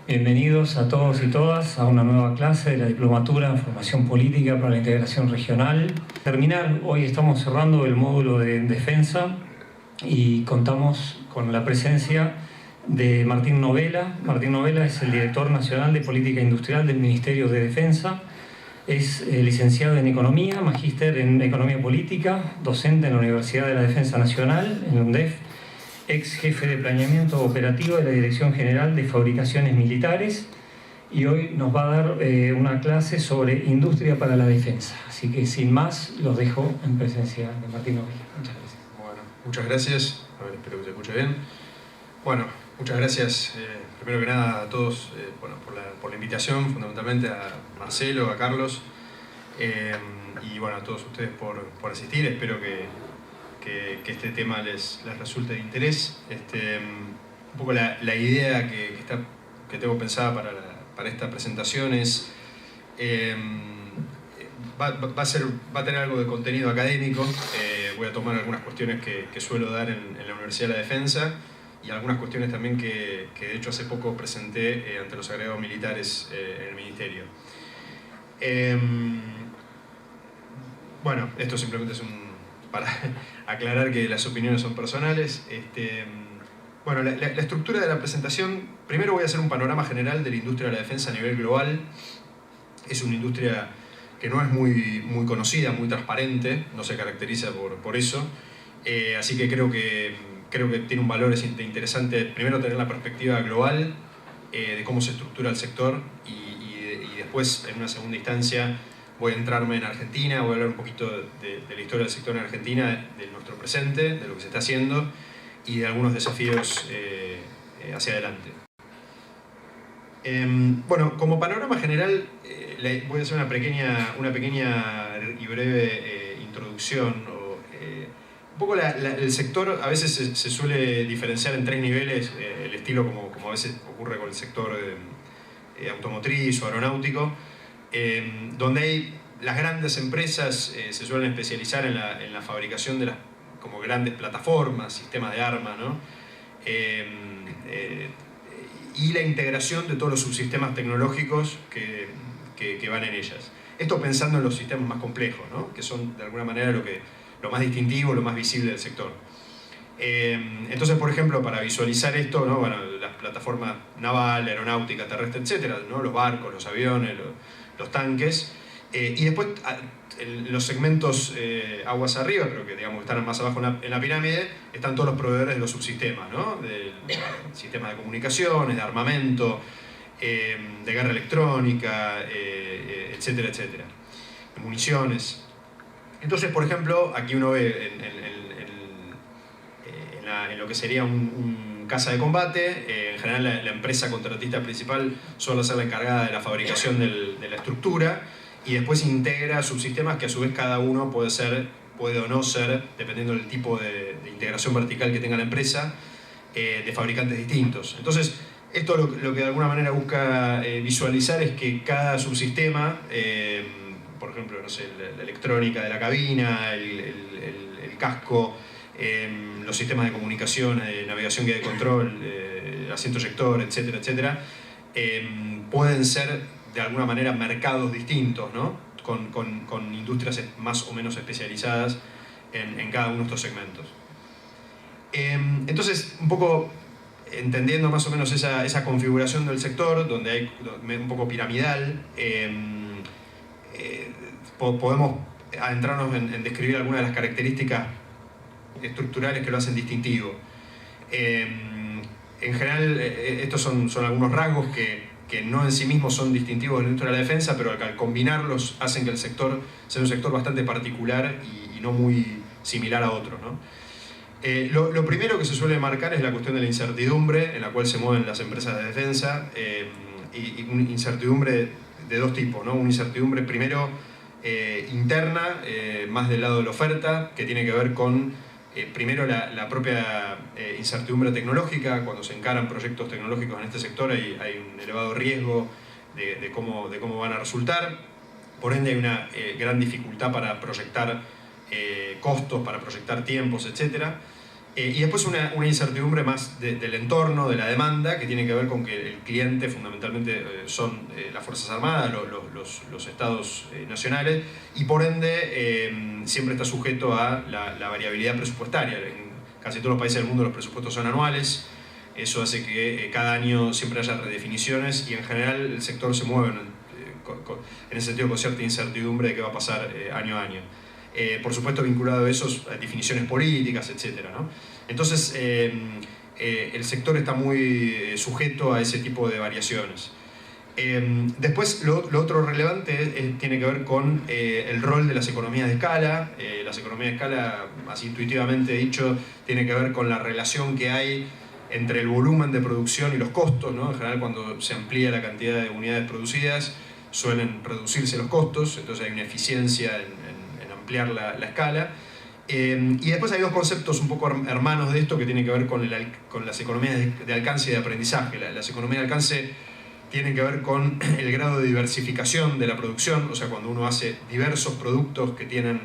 Bienvenidos a todos y todas a una nueva clase de la Diplomatura en Formación Política para la Integración Regional. Hoy estamos cerrando el módulo de Defensa y contamos con la presencia de Martín Novela. Martín Novela es el Director Nacional de Política Industrial del Ministerio de Defensa. Es licenciado en Economía, magíster en Economía Política, docente en la Universidad de la Defensa Nacional, en la UNDEF, ex jefe de planeamiento operativo de la Dirección General de Fabricaciones Militares, y hoy nos va a dar una clase sobre industria para la defensa. Así que sin más, los dejo en presencia de Martín Novela. Muchas gracias. Bueno, muchas gracias. A ver, espero que se escuche bien. Bueno, muchas gracias primero que nada a todos por la invitación, fundamentalmente a Marcelo, a Carlos, y bueno, a todos ustedes por asistir. Espero que este tema les resulte de interés. Un poco la idea que tengo pensada para esta presentación es va a tener algo de contenido académico. Voy a tomar algunas cuestiones que suelo dar en la Universidad de la Defensa y algunas cuestiones también que de hecho hace poco presenté ante los agregados militares en el Ministerio. Bueno, esto simplemente es para aclarar que las opiniones son personales. Bueno, la estructura de la presentación, primero voy a hacer un panorama general de la industria de la defensa a nivel global. Es una industria que no es muy conocida, muy transparente, no se caracteriza por eso. Así que creo que tiene un valor interesante, primero tener la perspectiva global de cómo se estructura el sector y después, en una segunda instancia, voy a entrarme en Argentina, voy a hablar un poquito de la historia del sector en Argentina, de nuestro presente, de lo que se está haciendo y de algunos desafíos hacia adelante. Bueno, como panorama general, voy a hacer una pequeña y breve introducción. Un poco el sector a veces se suele diferenciar en tres niveles, el estilo como a veces ocurre con el sector automotriz o aeronáutico, donde las grandes empresas se suelen especializar en la fabricación de las como grandes plataformas, sistemas de arma, ¿no? Y la integración de todos los subsistemas tecnológicos que van en ellas. Esto pensando en los sistemas más complejos, ¿no? Que son de alguna manera lo más distintivo, lo más visible del sector. Entonces, por ejemplo, para visualizar esto, ¿no? Bueno, las plataformas naval, aeronáutica, terrestre, etc., ¿no? Los barcos, los aviones, los tanques, y después los segmentos aguas arriba, pero que digamos están más abajo en la pirámide, están todos los proveedores de los subsistemas, ¿no? De sistemas de comunicaciones, de armamento, de guerra electrónica, etcétera, etcétera, de municiones. Entonces, por ejemplo, aquí uno ve en lo que sería un caza de combate, en general la empresa contratista principal suele ser la encargada de la fabricación de la estructura y después integra subsistemas que a su vez cada uno puede o no ser, dependiendo del tipo de integración vertical que tenga la empresa, de fabricantes distintos. Entonces, esto lo que de alguna manera busca visualizar es que cada subsistema, por ejemplo, no sé, la electrónica de la cabina, el casco, los sistemas de comunicación, de navegación, guía de control, asiento eyector, etcétera, etcétera, pueden ser de alguna manera mercados distintos, ¿no? Con industrias más o menos especializadas en cada uno de estos segmentos. Entonces, un poco entendiendo más o menos esa configuración del sector, donde hay un poco piramidal, podemos adentrarnos en describir algunas de las características estructurales que lo hacen distintivo. En general, estos son algunos rasgos que no en sí mismos son distintivos de la industria de la defensa, pero al combinarlos hacen que el sector sea un sector bastante particular y no muy similar a otros, ¿no? Lo primero que se suele marcar es la cuestión de la incertidumbre en la cual se mueven las empresas de defensa, y una incertidumbre de dos tipos, ¿no? Una incertidumbre primero interna, más del lado de la oferta, que tiene que ver con primero la propia incertidumbre tecnológica. Cuando se encaran proyectos tecnológicos en este sector hay un elevado riesgo de cómo van a resultar. Por ende hay una gran dificultad para proyectar costos, para proyectar tiempos, etc. Y después una incertidumbre más del entorno, de la demanda, que tiene que ver con que el cliente fundamentalmente son las Fuerzas Armadas, los estados nacionales, y por ende siempre está sujeto a la variabilidad presupuestaria. En casi todos los países del mundo los presupuestos son anuales. Eso hace que cada año siempre haya redefiniciones y en general el sector se mueve en ese sentido con cierta incertidumbre de qué va a pasar año a año. Por supuesto vinculado a eso a definiciones políticas, etc., ¿no? Entonces el sector está muy sujeto a ese tipo de variaciones. Después lo otro relevante tiene que ver con el rol de las economías de escala. Las economías de escala, así intuitivamente dicho, tiene que ver con la relación que hay entre el volumen de producción y los costos, ¿no? En general, cuando se amplía la cantidad de unidades producidas suelen reducirse los costos, entonces hay una eficiencia en ampliar la escala. Y después hay dos conceptos un poco hermanos de esto que tienen que ver con las economías de alcance y de aprendizaje. Las economías de alcance tienen que ver con el grado de diversificación de la producción, o sea, cuando uno hace diversos productos que tienen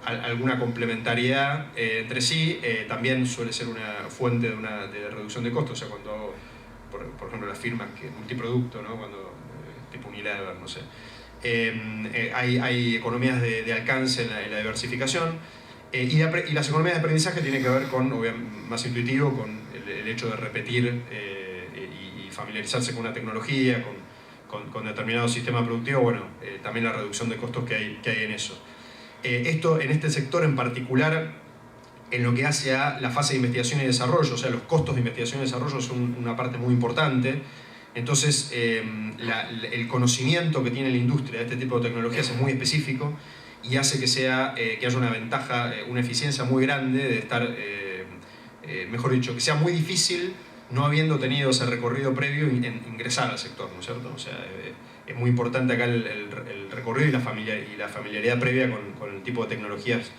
alguna complementariedad entre sí, también suele ser una fuente de reducción de costos. O sea, cuando hago, por ejemplo, las firmas multiproducto, ¿no? Cuando, tipo Unilever, no sé. Hay economías de alcance en la diversificación. Y las economías de aprendizaje tienen que ver con, más intuitivo, con el hecho de repetir y familiarizarse con una tecnología, con determinado sistema productivo, bueno, también la reducción de costos que hay en eso. Esto en este sector en particular, en lo que hace a la fase de investigación y desarrollo, o sea, los costos de investigación y desarrollo son una parte muy importante. Entonces, el conocimiento que tiene la industria de este tipo de tecnologías es muy específico y hace que haya una ventaja, una eficiencia muy grande de estar, mejor dicho, que sea muy difícil, no habiendo tenido ese recorrido previo, ingresar al sector, ¿no es cierto? O sea, es muy importante acá el recorrido y la familiaridad previa con el tipo de tecnologías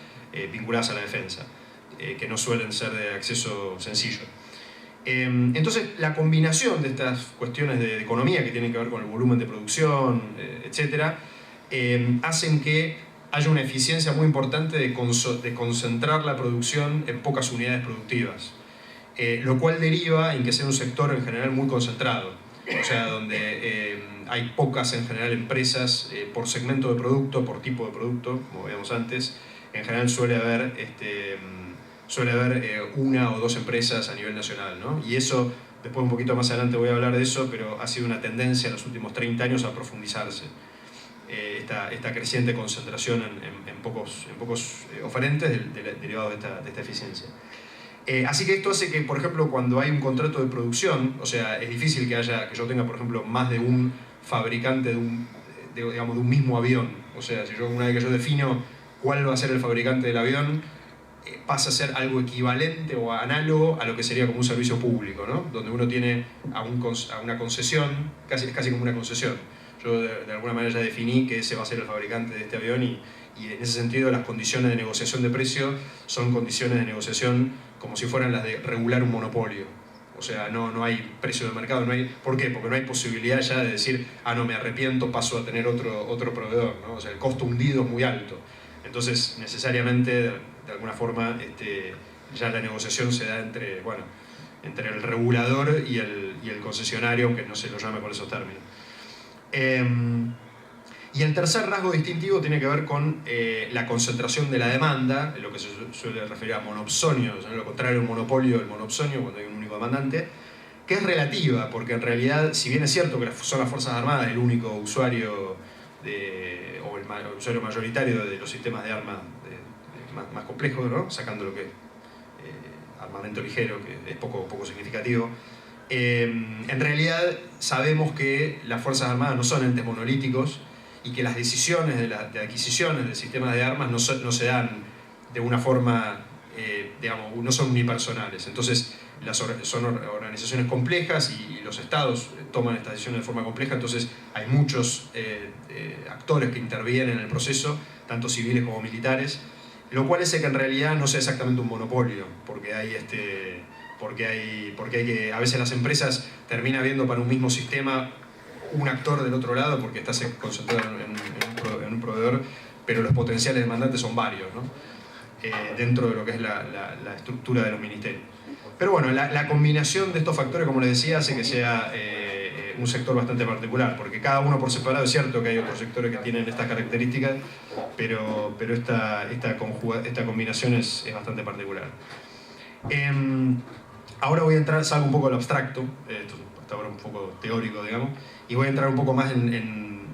vinculadas a la defensa, que no suelen ser de acceso sencillo. Entonces, la combinación de estas cuestiones de economía que tienen que ver con el volumen de producción, etc., hacen que haya una eficiencia muy importante de concentrar la producción en pocas unidades productivas, lo cual deriva en que sea un sector en general muy concentrado, o sea, donde hay pocas en general empresas por segmento de producto, por tipo de producto, como veíamos antes. En general suele haber una o dos empresas a nivel nacional, ¿no? Y eso, después un poquito más adelante voy a hablar de eso, pero ha sido una tendencia en los últimos 30 años a profundizarse. Esta creciente concentración en pocos oferentes derivados de esta eficiencia. Así que esto hace que, por ejemplo, cuando hay un contrato de producción, o sea, es difícil que yo tenga, por ejemplo, más de un fabricante de un mismo avión. O sea, si una vez que yo defino cuál va a ser el fabricante del avión, pasa a ser algo equivalente o análogo a lo que sería como un servicio público, ¿no? Donde uno tiene a una concesión, casi como una concesión. Yo de alguna manera ya definí que ese va a ser el fabricante de este avión y en ese sentido las condiciones de negociación de precio son condiciones de negociación como si fueran las de regular un monopolio. O sea, no hay precio de mercado, ¿por qué? Porque no hay posibilidad ya de decir, no, me arrepiento, paso a tener otro proveedor, ¿no? O sea, el costo hundido es muy alto. Entonces, necesariamente, de alguna forma, ya la negociación se da entre el regulador y el concesionario, aunque no se lo llame por esos términos. Y el tercer rasgo distintivo tiene que ver con la concentración de la demanda, lo que se suele referir a monopsonio, o sea, lo contrario al monopolio, el monopsonio, cuando hay un único demandante, que es relativa, porque en realidad, si bien es cierto que son las Fuerzas Armadas el único usuario o el usuario mayoritario de los sistemas de armas más complejos, ¿no? Sacando lo que es armamento ligero, que es poco significativo, en realidad sabemos que las Fuerzas Armadas no son entes monolíticos y que las decisiones de adquisiciones de sistemas de armas no se dan de una forma, no son unipersonales. Entonces son organizaciones complejas y y los estados toman estas decisiones de forma compleja, entonces hay muchos actores que intervienen en el proceso, tanto civiles como militares, lo cual hace que en realidad no sea exactamente un monopolio, porque hay que, a veces las empresas terminan viendo para un mismo sistema un actor del otro lado porque está concentrado en un proveedor, pero los potenciales demandantes son varios, ¿no? Dentro de lo que es la estructura de los ministerios. Pero bueno, la combinación de estos factores, como les decía, hace que sea un sector bastante particular, porque cada uno por separado es cierto que hay otros sectores que tienen estas características, pero esta combinación es bastante particular. Ahora voy a entrar, salgo un poco del abstracto, esto hasta ahora un poco teórico, digamos, y voy a entrar un poco más en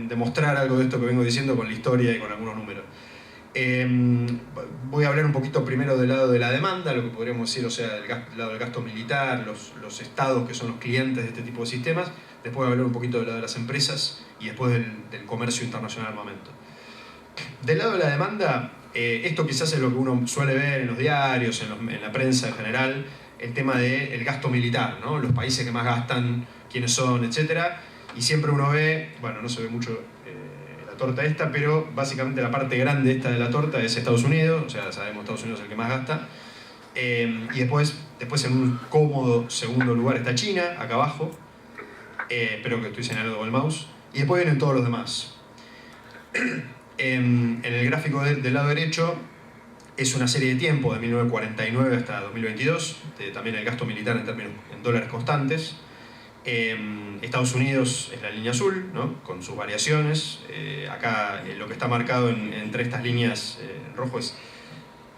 demostrar algo de esto que vengo diciendo con la historia y con algunos números. Voy a hablar un poquito primero del lado de la demanda, lo que podríamos decir, o sea, del lado del gasto militar, los estados que son los clientes de este tipo de sistemas. Después voy a hablar un poquito del lado de las empresas y después del comercio internacional al momento. Del lado de la demanda, esto quizás es lo que uno suele ver en los diarios, en la prensa en general, el tema del gasto militar, ¿no? Los países que más gastan, quiénes son, etc. Y siempre uno ve, bueno, no se ve mucho la torta esta, pero básicamente la parte grande esta de la torta es Estados Unidos, o sea, sabemos Estados Unidos es el que más gasta. Y después en un cómodo segundo lugar está China, acá abajo, espero que estoy señalando con el mouse. Y después vienen todos los demás. En el gráfico del lado derecho es una serie de tiempo de 1949 hasta 2022, también el gasto militar en dólares constantes. Estados Unidos es la línea azul, ¿no? Con sus variaciones. Acá lo que está marcado entre estas líneas en rojo es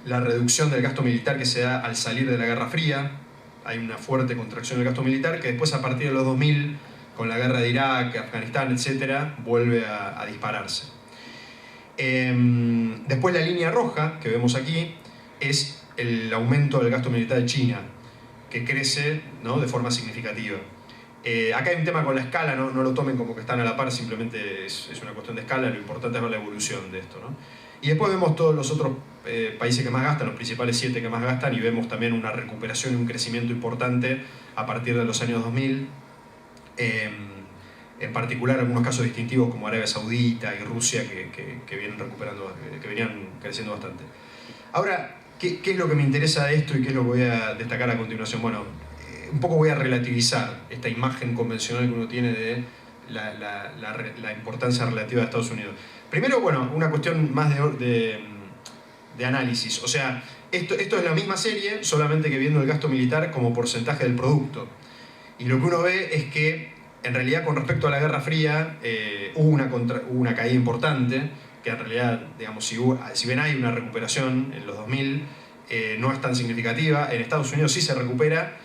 la reducción del gasto militar que se da al salir de la Guerra Fría. Hay una fuerte contracción del gasto militar que después, a partir de los 2000, con la guerra de Irak, Afganistán, etc., vuelve a dispararse. Después la línea roja que vemos aquí es el aumento del gasto militar de China, que crece, ¿no?, de forma significativa. Acá hay un tema con la escala, no lo tomen como que están a la par, simplemente es una cuestión de escala, lo importante es ver la evolución de esto, ¿no? Y después vemos todos los otros países que más gastan, los principales 7 que más gastan, y vemos también una recuperación y un crecimiento importante a partir de los años 2000. En particular algunos casos distintivos como Arabia Saudita y Rusia que vienen recuperando, que venían creciendo bastante. Ahora, ¿qué es lo que me interesa de esto y qué es lo que voy a destacar a continuación? Bueno, un poco voy a relativizar esta imagen convencional que uno tiene de la importancia relativa de Estados Unidos. Primero, bueno, una cuestión más de análisis. O sea, esto es la misma serie, solamente que viendo el gasto militar como porcentaje del producto. Y lo que uno ve es que en realidad, con respecto a la Guerra Fría, hubo una caída importante, que en realidad, digamos, si bien hay una recuperación en los 2000, no es tan significativa. En Estados Unidos sí se recupera,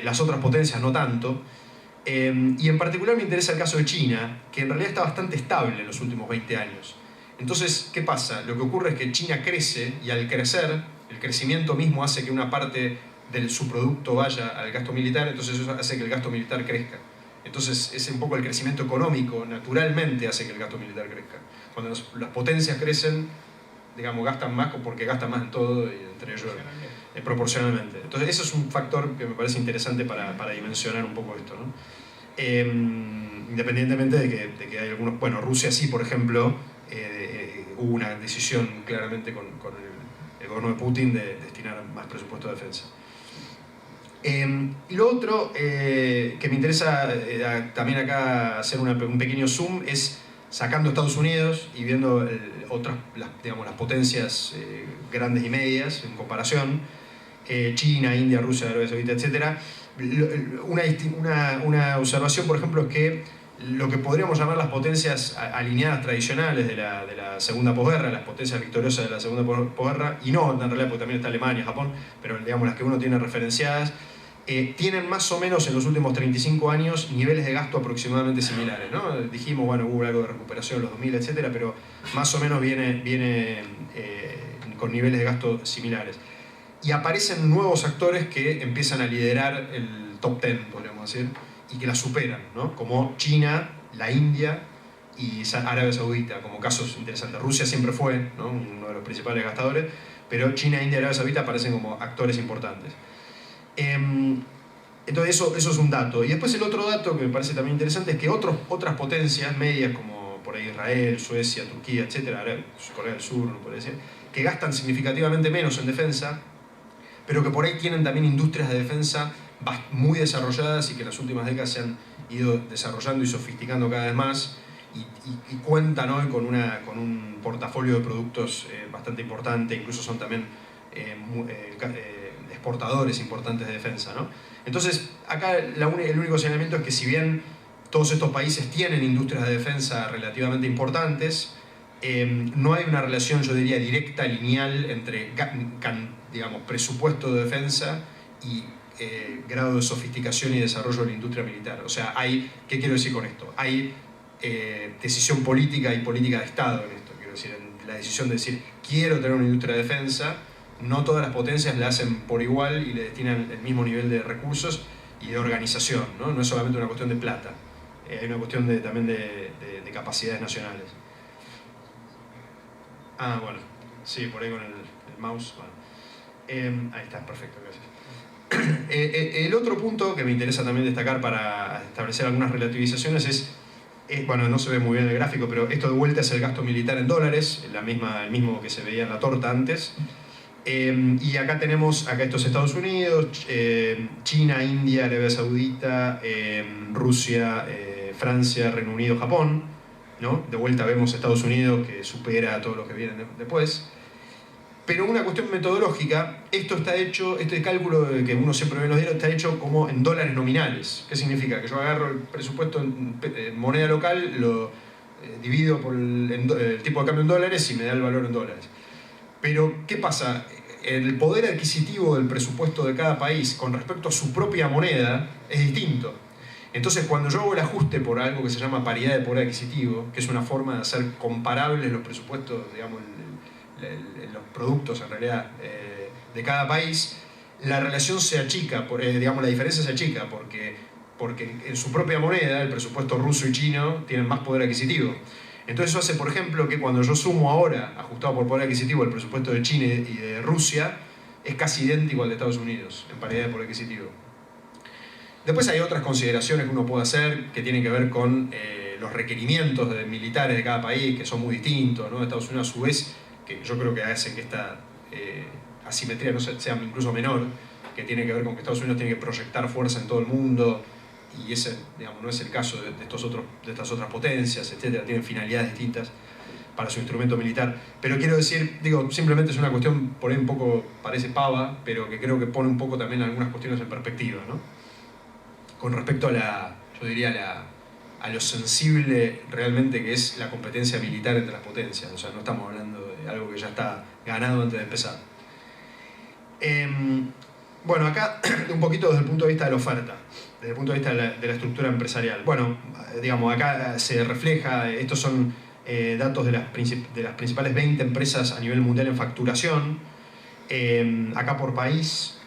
las otras potencias no tanto. Y en particular me interesa el caso de China, que en realidad está bastante estable en los últimos 20 años. Entonces, ¿qué pasa? Lo que ocurre es que China crece, y al crecer, el crecimiento mismo hace que una parte de su producto vaya al gasto militar, entonces eso hace que el gasto militar crezca. Entonces es un poco el crecimiento económico, naturalmente hace que el gasto militar crezca. Cuando las potencias crecen, digamos, gastan más porque gastan más en todo, y entre ellos proporcionalmente. Entonces eso es un factor que me parece interesante para dimensionar un poco esto, ¿no? Independientemente de que hay algunos... Bueno, Rusia sí, por ejemplo, hubo una decisión claramente con el gobierno de Putin de destinar más presupuesto a defensa. Lo otro que me interesa también acá hacer un pequeño zoom es sacando Estados Unidos y viendo las potencias grandes y medias en comparación, China, India, Rusia, Arabia Saudita, etc. Una observación, por ejemplo, es que lo que podríamos llamar las potencias alineadas tradicionales de la segunda posguerra, las potencias victoriosas de la segunda posguerra, y no en realidad porque también está Alemania, Japón, pero digamos las que uno tiene referenciadas, tienen más o menos en los últimos 35 años niveles de gasto aproximadamente similares, ¿no? Dijimos, bueno, hubo algo de recuperación en los 2000, etc., pero más o menos viene con niveles de gasto similares. Y aparecen nuevos actores que empiezan a liderar el top 10, podríamos decir, y que la superan, ¿no? Como China, la India y Arabia Saudita, como casos interesantes. Rusia siempre fue, ¿no?, uno de los principales gastadores, pero China, India y Arabia Saudita aparecen como actores importantes. Entonces eso es un dato. Y después el otro dato que me parece también interesante es que otras potencias medias como por ahí Israel, Suecia, Turquía, etcétera, Corea del Sur, no puede decir, que gastan significativamente menos en defensa, pero que por ahí tienen también industrias de defensa muy desarrolladas y que en las últimas décadas se han ido desarrollando y sofisticando cada vez más y cuentan hoy con un portafolio de productos bastante importante, incluso son también exportadores importantes de defensa, ¿no? Entonces, acá el único señalamiento es que si bien todos estos países tienen industrias de defensa relativamente importantes, no hay una relación, yo diría, directa, lineal entre, digamos, presupuesto de defensa y grado de sofisticación y desarrollo de la industria militar. O sea, ¿qué quiero decir con esto? Hay decisión política y política de Estado en esto. Quiero decir, en la decisión de decir, quiero tener una industria de defensa, no todas las potencias la hacen por igual y le destinan el mismo nivel de recursos y de organización, ¿no? No es solamente una cuestión de plata, hay una cuestión también de capacidades nacionales. Ah, bueno, sí, por ahí con el mouse. Bueno. Ahí está, perfecto, gracias. El otro punto que me interesa también destacar para establecer algunas relativizaciones es, bueno, no se ve muy bien el gráfico, pero esto de vuelta es el gasto militar en dólares, el mismo que se veía en la torta antes. Y acá tenemos, esto es Estados Unidos, China, India, Arabia Saudita, Rusia, Francia, Reino Unido, Japón, ¿no? De vuelta vemos Estados Unidos que supera a todos los que vienen después. Pero una cuestión metodológica, esto está hecho, este cálculo que uno siempre ve en los diarios, está hecho como en dólares nominales. ¿Qué significa? Que yo agarro el presupuesto en moneda local, lo divido por el tipo de cambio en dólares y me da el valor en dólares. Pero, ¿qué pasa? El poder adquisitivo del presupuesto de cada país con respecto a su propia moneda es distinto. Entonces, cuando yo hago el ajuste por algo que se llama paridad de poder adquisitivo, que es una forma de hacer comparables los presupuestos, digamos, los productos en realidad de cada país, la relación se achica, digamos, la diferencia se achica, porque en su propia moneda, el presupuesto ruso y chino tienen más poder adquisitivo. Entonces eso hace, por ejemplo, que cuando yo sumo ahora, ajustado por poder adquisitivo, el presupuesto de China y de Rusia, es casi idéntico al de Estados Unidos, en paridad de poder adquisitivo. Después hay otras consideraciones que uno puede hacer que tienen que ver con los requerimientos militares de cada país, que son muy distintos, ¿no? Estados Unidos, a su vez, que yo creo que hacen que esta asimetría no sea incluso menor, que tiene que ver con que Estados Unidos tiene que proyectar fuerza en todo el mundo, y ese, digamos, no es el caso de estas otras potencias, etc. Tienen finalidades distintas para su instrumento militar. Pero quiero decir, simplemente es una cuestión, por ahí un poco parece pava, pero que creo que pone un poco también algunas cuestiones en perspectiva, ¿no? Con respecto a yo diría, a lo sensible realmente que es la competencia militar entre las potencias. O sea, no estamos hablando de algo que ya está ganado antes de empezar. Bueno, acá un poquito desde el punto de vista de la oferta, desde el punto de vista de la estructura empresarial. Bueno, digamos, acá se refleja, estos son datos de las principales 20 empresas a nivel mundial en facturación. Acá por país,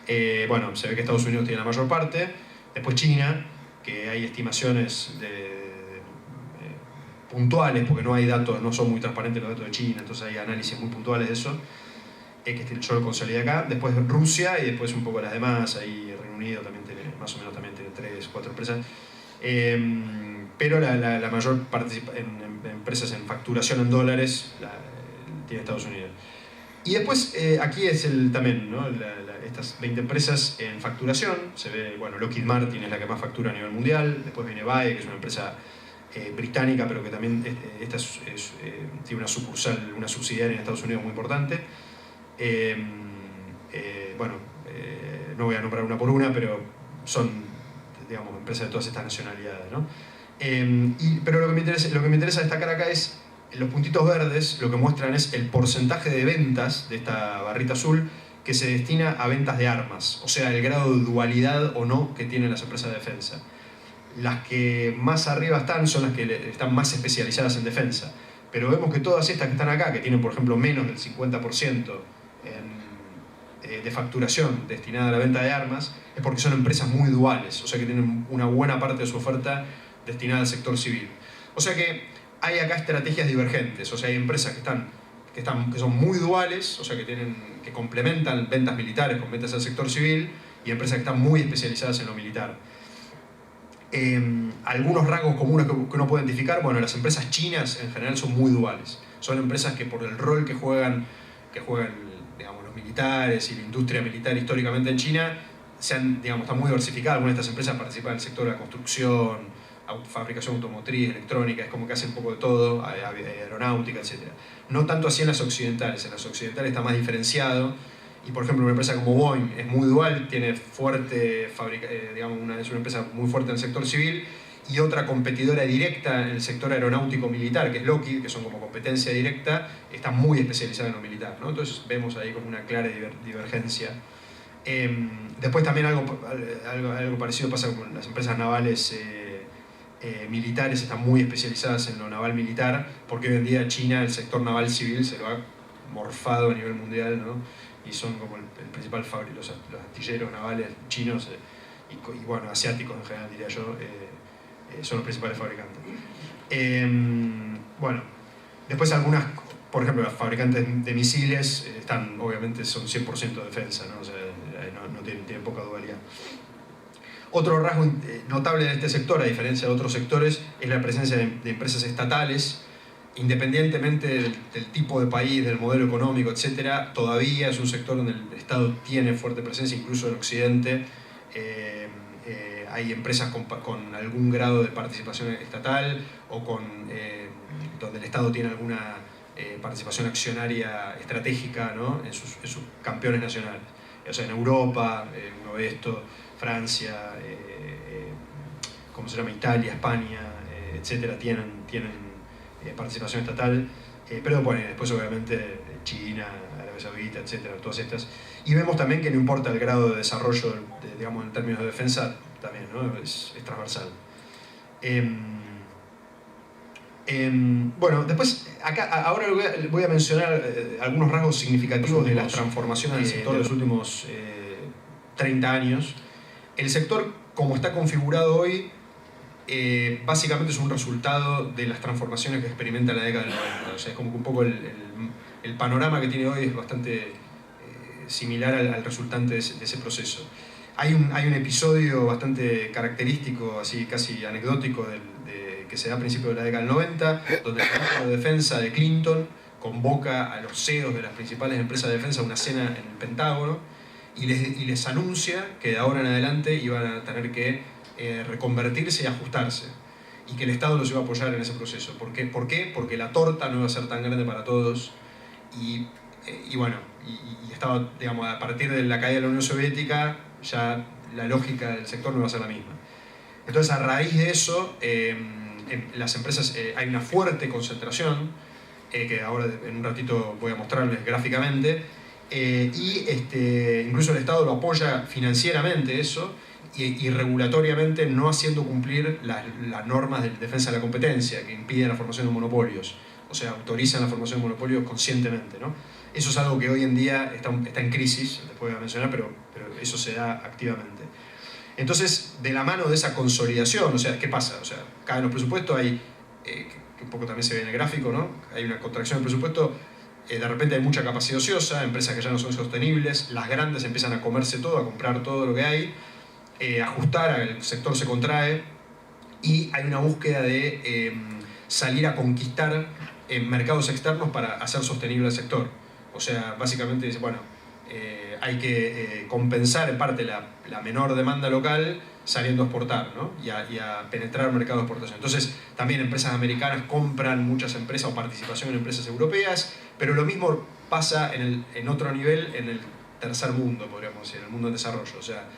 bueno, se ve que Estados Unidos tiene la mayor parte, después China, que hay estimaciones puntuales, porque no hay datos, no son muy transparentes los datos de China, entonces hay análisis muy puntuales de eso, que yo lo consolidé acá. Después Rusia y después un poco las demás, ahí Reino Unido también tiene, más o menos también tiene 3, 4 empresas. Pero la mayor empresas en facturación en dólares tiene Estados Unidos. Y después aquí es también, ¿no? Estas 20 empresas en facturación, se ve, bueno, Lockheed Martin es la que más factura a nivel mundial, después viene BAE, que es una empresa británica, pero que también tiene una sucursal, una subsidiaria en Estados Unidos muy importante. Bueno, no voy a nombrar una por una, pero son, digamos, empresas de todas estas nacionalidades, ¿no? Pero lo que me interesa destacar acá es, los puntitos verdes lo que muestran es el porcentaje de ventas de esta barrita azul que se destina a ventas de armas, o sea, el grado de dualidad o no que tienen las empresas de defensa. Las que más arriba están son las que están más especializadas en defensa, pero vemos que todas estas que están acá, que tienen por ejemplo menos del 50% de facturación destinada a la venta de armas, es porque son empresas muy duales, o sea que tienen una buena parte de su oferta destinada al sector civil. O sea que hay acá estrategias divergentes, o sea, hay empresas que son muy duales, o sea, que complementan ventas militares con ventas al sector civil, y empresas que están muy especializadas en lo militar. Algunos rasgos comunes que uno puede identificar, bueno, las empresas chinas en general son muy duales. Son empresas que por el rol que juegan digamos, los militares y la industria militar históricamente en China, están muy diversificadas. Algunas de estas empresas participan en el sector de la construcción, fabricación automotriz, electrónica, es como que hacen un poco de todo, aeronáutica, etc. No tanto así en las occidentales está más diferenciado. Y por ejemplo, una empresa como Boeing es muy dual, tiene fuerte es una empresa muy fuerte en el sector civil, y otra competidora directa en el sector aeronáutico militar, que es Lockheed, que son como competencia directa, está muy especializada en lo militar, ¿no? Entonces vemos ahí como una clara divergencia. Después también algo parecido pasa con las empresas navales militares, están muy especializadas en lo naval militar, porque hoy en día China, el sector naval civil, se lo ha morfado a nivel mundial, ¿no? Y son como el principal fabricante, los astilleros navales chinos y bueno, asiáticos en general, diría yo, son los principales fabricantes. Bueno, después algunas, por ejemplo, los fabricantes de misiles obviamente son 100% defensa, ¿no? O sea, no tienen poca dualidad. Otro rasgo notable de este sector, a diferencia de otros sectores, es la presencia de empresas estatales. Independientemente del tipo de país, del modelo económico, etc., todavía es un sector donde el Estado tiene fuerte presencia, incluso en Occidente. Hay empresas con algún grado de participación estatal o donde el Estado tiene alguna participación accionaria estratégica, ¿no? en sus campeones nacionales. O sea, en Europa, uno ve esto, Francia, ¿cómo se llama? Italia, España, etc., tienen participación estatal, pero bueno, después obviamente China, Arabia Saudita, etcétera, todas estas. Y vemos también que no importa el grado de desarrollo, digamos, en términos de defensa, también, ¿no? es transversal. Bueno, después, ahora voy a mencionar algunos rasgos significativos de las transformaciones del sector de los últimos 30 años. El sector, como está configurado hoy, básicamente es un resultado de las transformaciones que experimenta en la década del 90. O sea, es como que un poco el panorama que tiene hoy es bastante similar al resultante de ese proceso. Hay un episodio bastante característico, así casi anecdótico, que se da a principios de la década del 90, donde el ministro de Defensa de Clinton convoca a los CEOs de las principales empresas de defensa a una cena en el Pentágono y les anuncia que de ahora en adelante iban a tener que reconvertirse y ajustarse, y que el Estado los iba a apoyar en ese proceso. ¿Por qué? Porque la torta no iba a ser tan grande para todos, y estaba, digamos, a partir de la caída de la Unión Soviética ya la lógica del sector no iba a ser la misma. Entonces, a raíz de eso, en las empresas hay una fuerte concentración, que ahora en un ratito voy a mostrarles gráficamente, incluso el Estado lo apoya financieramente eso, y regulatoriamente no haciendo cumplir las normas de defensa de la competencia que impiden la formación de monopolios, o sea, autorizan la formación de monopolios conscientemente, ¿no? Eso es algo que hoy en día está en crisis, después voy a mencionar, pero eso se da activamente. Entonces, de la mano de esa consolidación, o sea, ¿qué pasa? O sea, caen los presupuestos, hay, que un poco también se ve en el gráfico, ¿no? Hay una contracción del presupuesto, de repente hay mucha capacidad ociosa, empresas que ya no son sostenibles, las grandes empiezan a comerse todo, a comprar todo lo que hay, ajustar, el sector se contrae, y hay una búsqueda de salir a conquistar mercados externos para hacer sostenible el sector. O sea, básicamente dice, bueno, hay que compensar en parte la menor demanda local saliendo a exportar, ¿no? y a penetrar el mercado de exportación. Entonces, también empresas americanas compran muchas empresas o participación en empresas europeas, pero lo mismo pasa en otro nivel, en el tercer mundo, podríamos decir, en el mundo en desarrollo. O sea,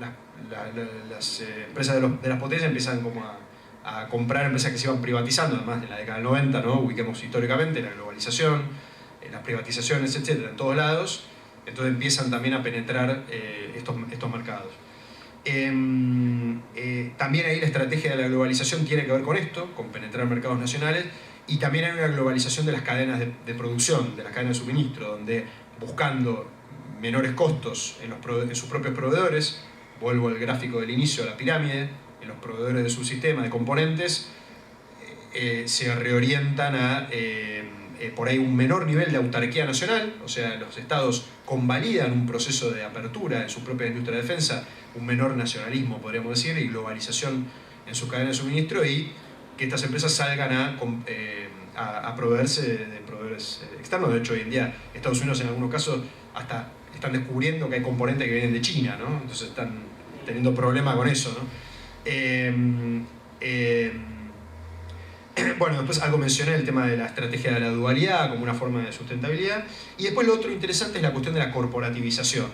las empresas de las potencias empiezan como a comprar empresas que se iban privatizando, además en la década del 90, ¿no? Ubiquemos históricamente la globalización, las privatizaciones, etcétera, en todos lados. Entonces empiezan también a penetrar estos mercados. También ahí la estrategia de la globalización tiene que ver con esto, con penetrar mercados nacionales, y también hay una globalización de las cadenas de producción, de las cadenas de suministro, donde buscando menores costos en sus propios proveedores, vuelvo al gráfico del inicio, a la pirámide, en los proveedores de subsistema, de componentes, se reorientan a por ahí un menor nivel de autarquía nacional, o sea, los estados convalidan un proceso de apertura en su propia industria de defensa, un menor nacionalismo, podríamos decir, y globalización en su cadena de suministro, y que estas empresas salgan a proveerse de proveedores externos. De hecho, hoy en día Estados Unidos en algunos casos hasta están descubriendo que hay componentes que vienen de China, ¿no? Entonces están teniendo problemas con eso, ¿no? Bueno, después algo mencioné, el tema de la estrategia de la dualidad como una forma de sustentabilidad. Y después lo otro interesante es la cuestión de la corporativización,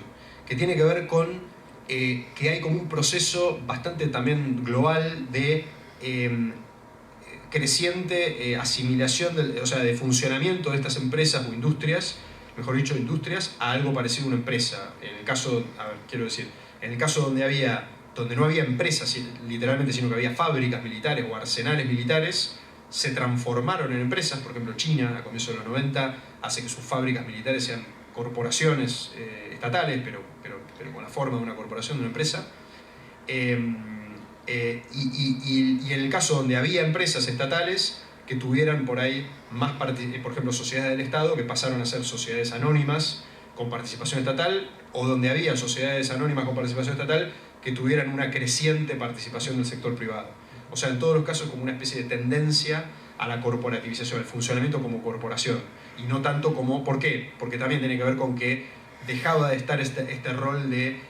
que tiene que ver con que hay como un proceso bastante también global de creciente asimilación, o sea, de funcionamiento de estas empresas o industrias, mejor dicho, industrias, a algo parecido a una empresa. En el caso, a ver, quiero decir, en el caso donde no había empresas literalmente, sino que había fábricas militares o arsenales militares, se transformaron en empresas. Por ejemplo, China, a comienzos de los 90, hace que sus fábricas militares sean corporaciones estatales, pero con la forma de una corporación, de una empresa. Y en el caso donde había empresas estatales que tuvieran por ahí más, por ejemplo, sociedades del Estado que pasaron a ser sociedades anónimas con participación estatal, o donde había sociedades anónimas con participación estatal que tuvieran una creciente participación del sector privado. O sea, en todos los casos como una especie de tendencia a la corporativización, al funcionamiento como corporación. Y no tanto como... ¿Por qué? Porque también tiene que ver con que dejaba de estar este rol de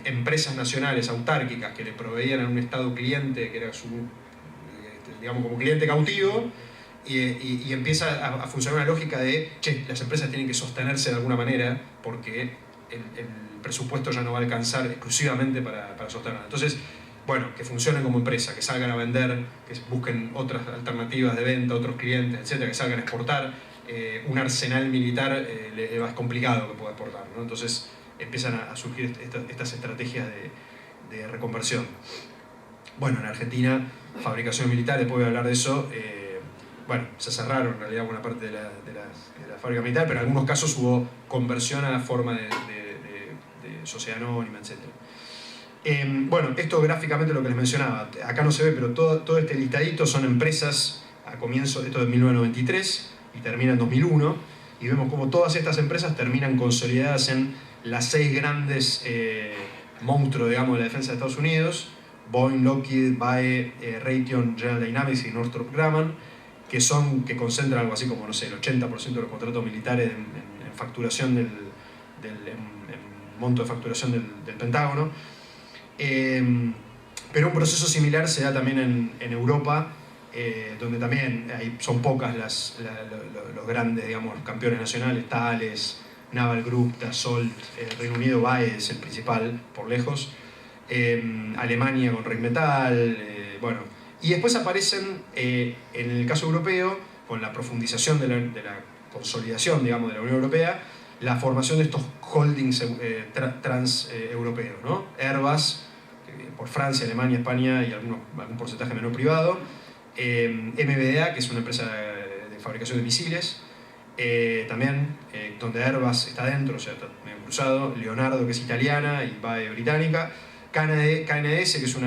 empresas nacionales autárquicas que le proveían a un Estado cliente, que era su, digamos, como cliente cautivo, y empieza a funcionar una lógica de, che, las empresas tienen que sostenerse de alguna manera porque el presupuesto ya no va a alcanzar exclusivamente para sostenerla. Entonces, bueno, que funcionen como empresa, que salgan a vender, que busquen otras alternativas de venta, otros clientes, etcétera, que salgan a exportar. Un arsenal militar es complicado que pueda exportar, ¿no? Entonces empiezan a surgir estas estrategias de reconversión. Bueno, en Argentina, fabricación militar, después voy a hablar de eso, bueno, se cerraron en realidad buena parte de la fábrica militar, pero en algunos casos hubo conversión a la forma de sociedad anónima, etc. Bueno, esto gráficamente lo que les mencionaba, acá no se ve, pero todo este listadito son empresas a comienzo, esto de 1993 y termina en 2001, y vemos como todas estas empresas terminan consolidadas en las 6 grandes monstruos, digamos, de la defensa de Estados Unidos: Boeing, Lockheed, BAE, Raytheon, General Dynamics y Northrop Grumman, que concentran algo así como, no sé, el 80% de los contratos militares en facturación en monto de facturación del Pentágono. Pero un proceso similar se da también en Europa, donde también son pocas los grandes, digamos, campeones nacionales: Thales, Naval Group, Dassault, Reino Unido, BAE es el principal por lejos, Alemania con Rheinmetall, bueno. Y después aparecen, en el caso europeo, con la profundización de la consolidación, digamos, de la Unión Europea, la formación de estos holdings transeuropeos, ¿no? Airbus, por Francia, Alemania, España y algún porcentaje menor privado, MBDA, que es una empresa de fabricación de misiles, también, donde Airbus está dentro, o sea, está medio cruzado, Leonardo, que es italiana y BAE británica, KNDS, que es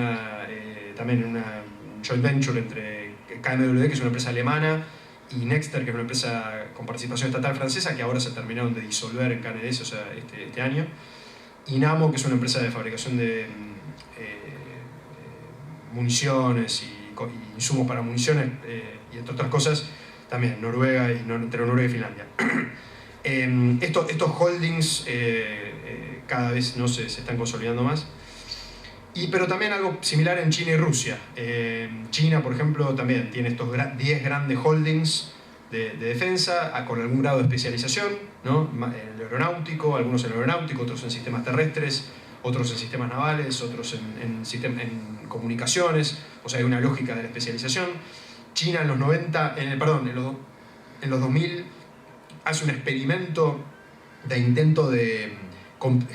también una joint venture entre KMW, que es una empresa alemana, y Nexter, que es una empresa con participación estatal francesa, que ahora se terminaron de disolver en KNDS, o sea, este año, y Nammo, que es una empresa de fabricación de municiones y insumos para municiones, y entre otras cosas, también Noruega, entre Noruega y Finlandia. Estos holdings cada vez no se están consolidando más. Pero también algo similar en China y Rusia. China, por ejemplo, también tiene estos 10 grandes holdings de defensa, con algún grado de especialización, ¿no? En el aeronáutico, algunos en el aeronáutico, otros en sistemas terrestres, otros en sistemas navales, otros en comunicaciones. O sea, hay una lógica de la especialización. China en los 90, en los 2000 hace un experimento de intento de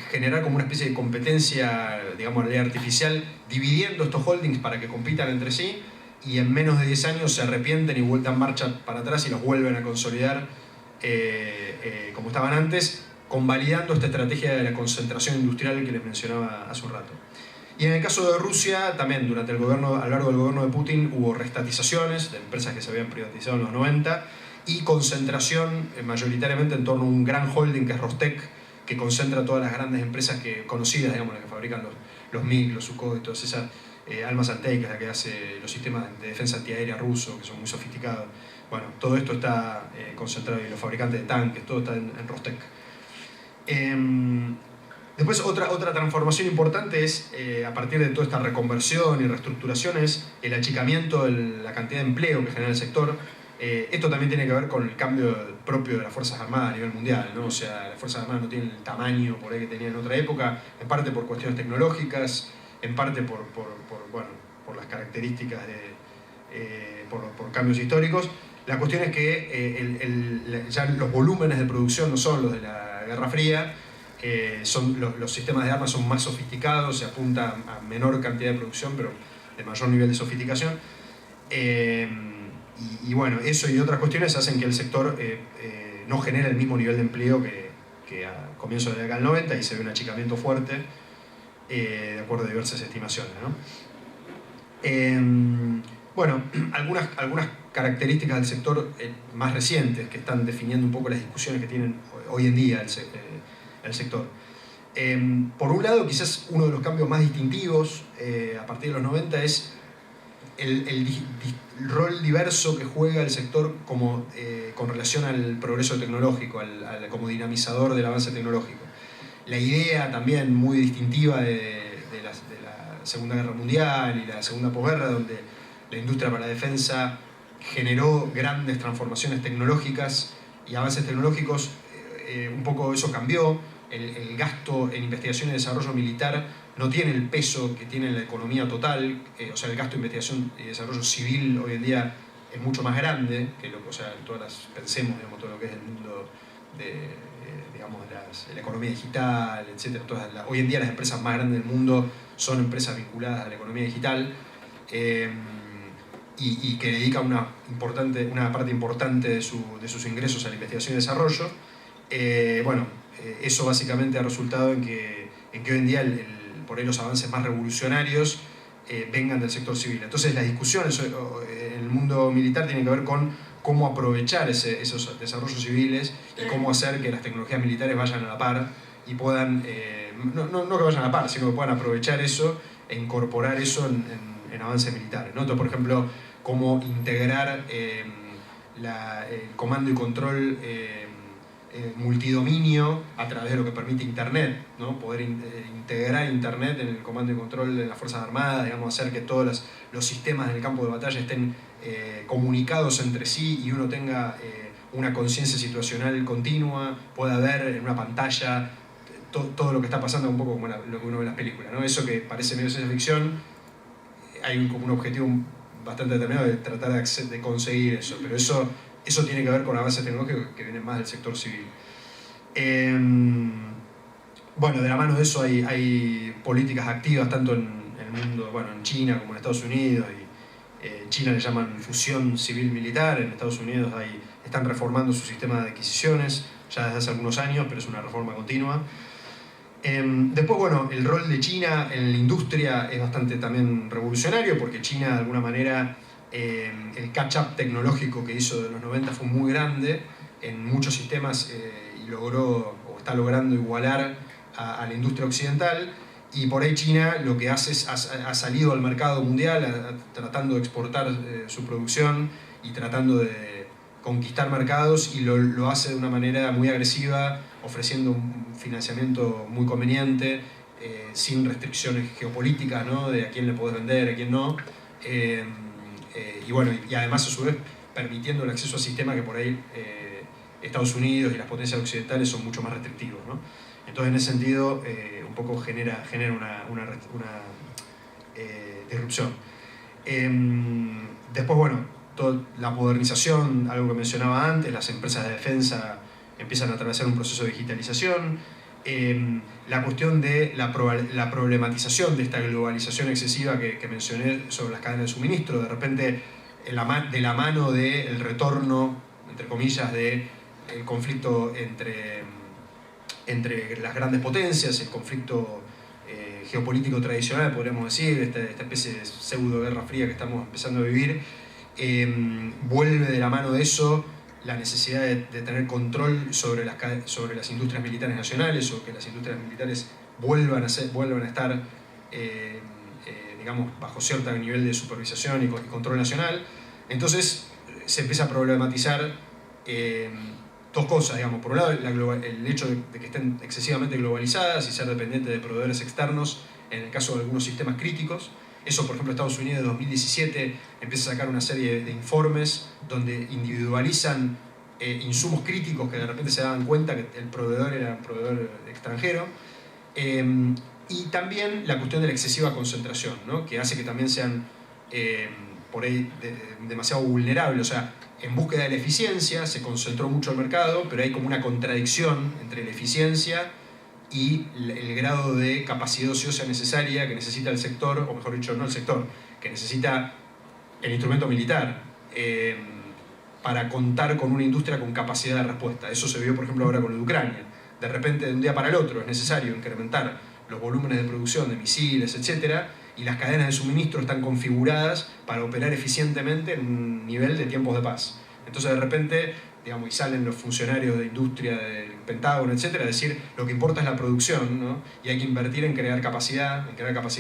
generar como una especie de competencia, digamos, ley artificial, dividiendo estos holdings para que compitan entre sí, y en menos de 10 años se arrepienten y vueltan marcha para atrás y los vuelven a consolidar como estaban antes, convalidando esta estrategia de la concentración industrial que les mencionaba hace un rato. Y en el caso de Rusia, también a lo largo del gobierno de Putin hubo restatizaciones de empresas que se habían privatizado en los 90, y concentración mayoritariamente en torno a un gran holding que es Rostec, que concentra todas las grandes empresas conocidas, digamos, las que fabrican los MiG, los Sukhoi, todas esas. Alma-Antey, que es la que hace los sistemas de defensa antiaérea rusos, que son muy sofisticados. Bueno, todo esto está concentrado, y los fabricantes de tanques, todo está en Rostec. Después otra transformación importante es, a partir de toda esta reconversión y reestructuración, es el achicamiento de la cantidad de empleo que genera el sector. Esto también tiene que ver con el cambio propio de las Fuerzas Armadas a nivel mundial, ¿no? O sea, las Fuerzas Armadas no tienen el tamaño por ahí que tenían en otra época, en parte por cuestiones tecnológicas, en parte por las características por cambios históricos. La cuestión es que ya los volúmenes de producción no son los de la Guerra Fría, los sistemas de armas son más sofisticados, se apunta a menor cantidad de producción, pero de mayor nivel de sofisticación. Y bueno, eso y otras cuestiones hacen que el sector no genere el mismo nivel de empleo que a comienzos de la década del 90, y se ve un achicamiento fuerte, de acuerdo a diversas estimaciones, ¿no? Bueno, algunas características del sector más recientes que están definiendo un poco las discusiones que tienen hoy en día el sector. Por un lado, quizás uno de los cambios más distintivos a partir de los 90 es el rol diverso que juega el sector con relación al progreso tecnológico, como dinamizador del avance tecnológico. La idea también muy distintiva de la Segunda Guerra Mundial y la Segunda Posguerra, donde la industria para la defensa generó grandes transformaciones tecnológicas y avances tecnológicos, un poco eso cambió. El gasto en investigación y desarrollo militar no tiene el peso que tiene en la economía total, o sea, el gasto en investigación y desarrollo civil hoy en día es mucho más grande que o sea, pensemos, digamos, todo lo que es el mundo de la economía digital, etc. Hoy en día las empresas más grandes del mundo son empresas vinculadas a la economía digital, y que dedican una parte importante de sus ingresos a la investigación y desarrollo. Eso básicamente ha resultado en que hoy en día por ahí los avances más revolucionarios vengan del sector civil. Entonces las discusiones en el mundo militar tienen que ver con cómo aprovechar esos desarrollos civiles y cómo hacer que las tecnologías militares vayan a la par y puedan, no que vayan a la par, sino que puedan aprovechar eso e incorporar eso en avances militares, ¿no? Entonces, por ejemplo, cómo integrar el comando y control multidominio a través de lo que permite Internet, ¿no? Poder integrar Internet en el comando y control de las Fuerzas Armadas, digamos, hacer que todos los sistemas en el campo de batalla estén comunicados entre sí y uno tenga una conciencia situacional continua, pueda ver en una pantalla todo lo que está pasando, un poco como lo que uno ve en las películas, ¿no? Eso que parece medio ciencia ficción, hay como un objetivo bastante determinado de tratar de conseguir eso, pero eso tiene que ver con avances tecnológicos que vienen más del sector civil. Bueno, de la mano de eso hay políticas activas tanto en el mundo, bueno, en China como en Estados Unidos, y en China le llaman fusión civil-militar, en Estados Unidos están reformando su sistema de adquisiciones ya desde hace algunos años, pero es una reforma continua. Después, bueno, el rol de China en la industria es bastante también revolucionario, porque China, de alguna manera, el catch-up tecnológico que hizo de los 90 fue muy grande en muchos sistemas, y logró, o está logrando, igualar a la industria occidental. Y por ahí China lo que hace es ha salido al mercado mundial tratando de exportar su producción y tratando de conquistar mercados, y lo hace de una manera muy agresiva, ofreciendo un financiamiento muy conveniente, sin restricciones geopolíticas, ¿no? De a quién le podés vender, a quién no. Y bueno, y además a su vez permitiendo el acceso a sistemas que por ahí Estados Unidos y las potencias occidentales son mucho más restrictivos, ¿no? Entonces, en ese sentido, un poco genera una disrupción. Después, bueno, toda la modernización, algo que mencionaba antes, las empresas de defensa empiezan a atravesar un proceso de digitalización. La cuestión de la problematización de esta globalización excesiva que mencioné sobre las cadenas de suministro, de repente de la mano del retorno, entre comillas, del conflicto entre las grandes potencias, el conflicto geopolítico tradicional, podríamos decir, esta especie de pseudo guerra fría que estamos empezando a vivir, vuelve de la mano de eso la necesidad de tener control sobre las industrias militares nacionales, o que las industrias militares vuelvan a estar digamos, bajo cierto nivel de supervisación y control nacional. Entonces se empieza a problematizar dos cosas, digamos. Por un lado, el hecho de que estén excesivamente globalizadas y ser dependientes de proveedores externos en el caso de algunos sistemas críticos. Eso, por ejemplo, Estados Unidos en 2017 empieza a sacar una serie de informes donde individualizan insumos críticos que de repente se daban cuenta que el proveedor era un proveedor extranjero. Y también la cuestión de la excesiva concentración, ¿no? Que hace que también sean por ahí demasiado vulnerables. O sea, en búsqueda de la eficiencia se concentró mucho el mercado, pero hay como una contradicción entre la eficiencia y el grado de capacidad ociosa necesaria que necesita el sector, o mejor dicho, no el sector, que necesita el instrumento militar para contar con una industria con capacidad de respuesta. Eso se vio, por ejemplo, ahora con lo de Ucrania. De repente, de un día para el otro, es necesario incrementar los volúmenes de producción de misiles, etc., y las cadenas de suministro están configuradas para operar eficientemente en un nivel de tiempos de paz. Entonces, de repente, digamos, y salen los funcionarios de industria del Pentágono, etcétera, a decir lo que importa es la producción, ¿no? Y hay que invertir en crear capacidad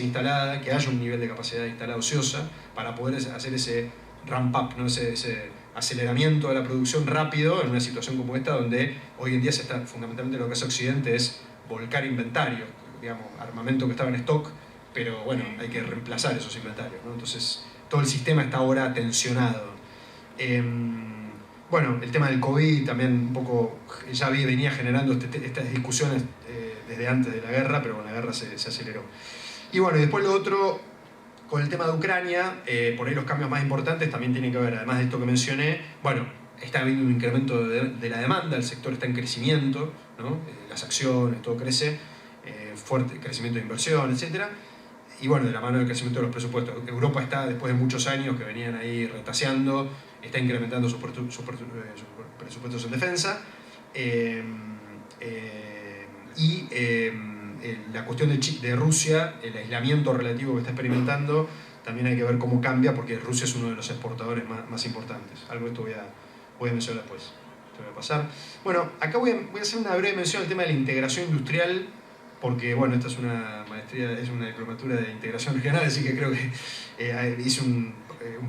instalada, que haya un nivel de capacidad instalada ociosa para poder hacer ese ramp up, ¿no? ese aceleramiento de la producción rápido en una situación como esta, donde hoy en día fundamentalmente lo que hace Occidente es volcar inventario, digamos, armamento que estaba en stock, pero bueno, hay que reemplazar esos inventarios, ¿no? Entonces todo el sistema está ahora tensionado. Bueno, el tema del COVID también un poco ya venía generando estas discusiones desde antes de la guerra, pero con la guerra se aceleró. Y bueno, y después lo otro, con el tema de Ucrania, por ahí los cambios más importantes también tienen que ver, además de esto que mencioné, bueno, está habiendo un incremento de la demanda, el sector está en crecimiento, ¿no? Las acciones, todo crece, fuerte crecimiento de inversión, etc. Y bueno, de la mano del crecimiento de los presupuestos. Europa está, después de muchos años que venían ahí retaseando, está incrementando sus presupuestos en defensa. La cuestión de Rusia, el aislamiento relativo que está experimentando, también hay que ver cómo cambia, porque Rusia es uno de los exportadores más importantes. Algo de esto voy a mencionar después. Te voy a pasar. Bueno, acá voy a hacer una breve mención al tema de la integración industrial, porque bueno, esta es una maestría, es una diplomatura de integración regional, así que creo que hice un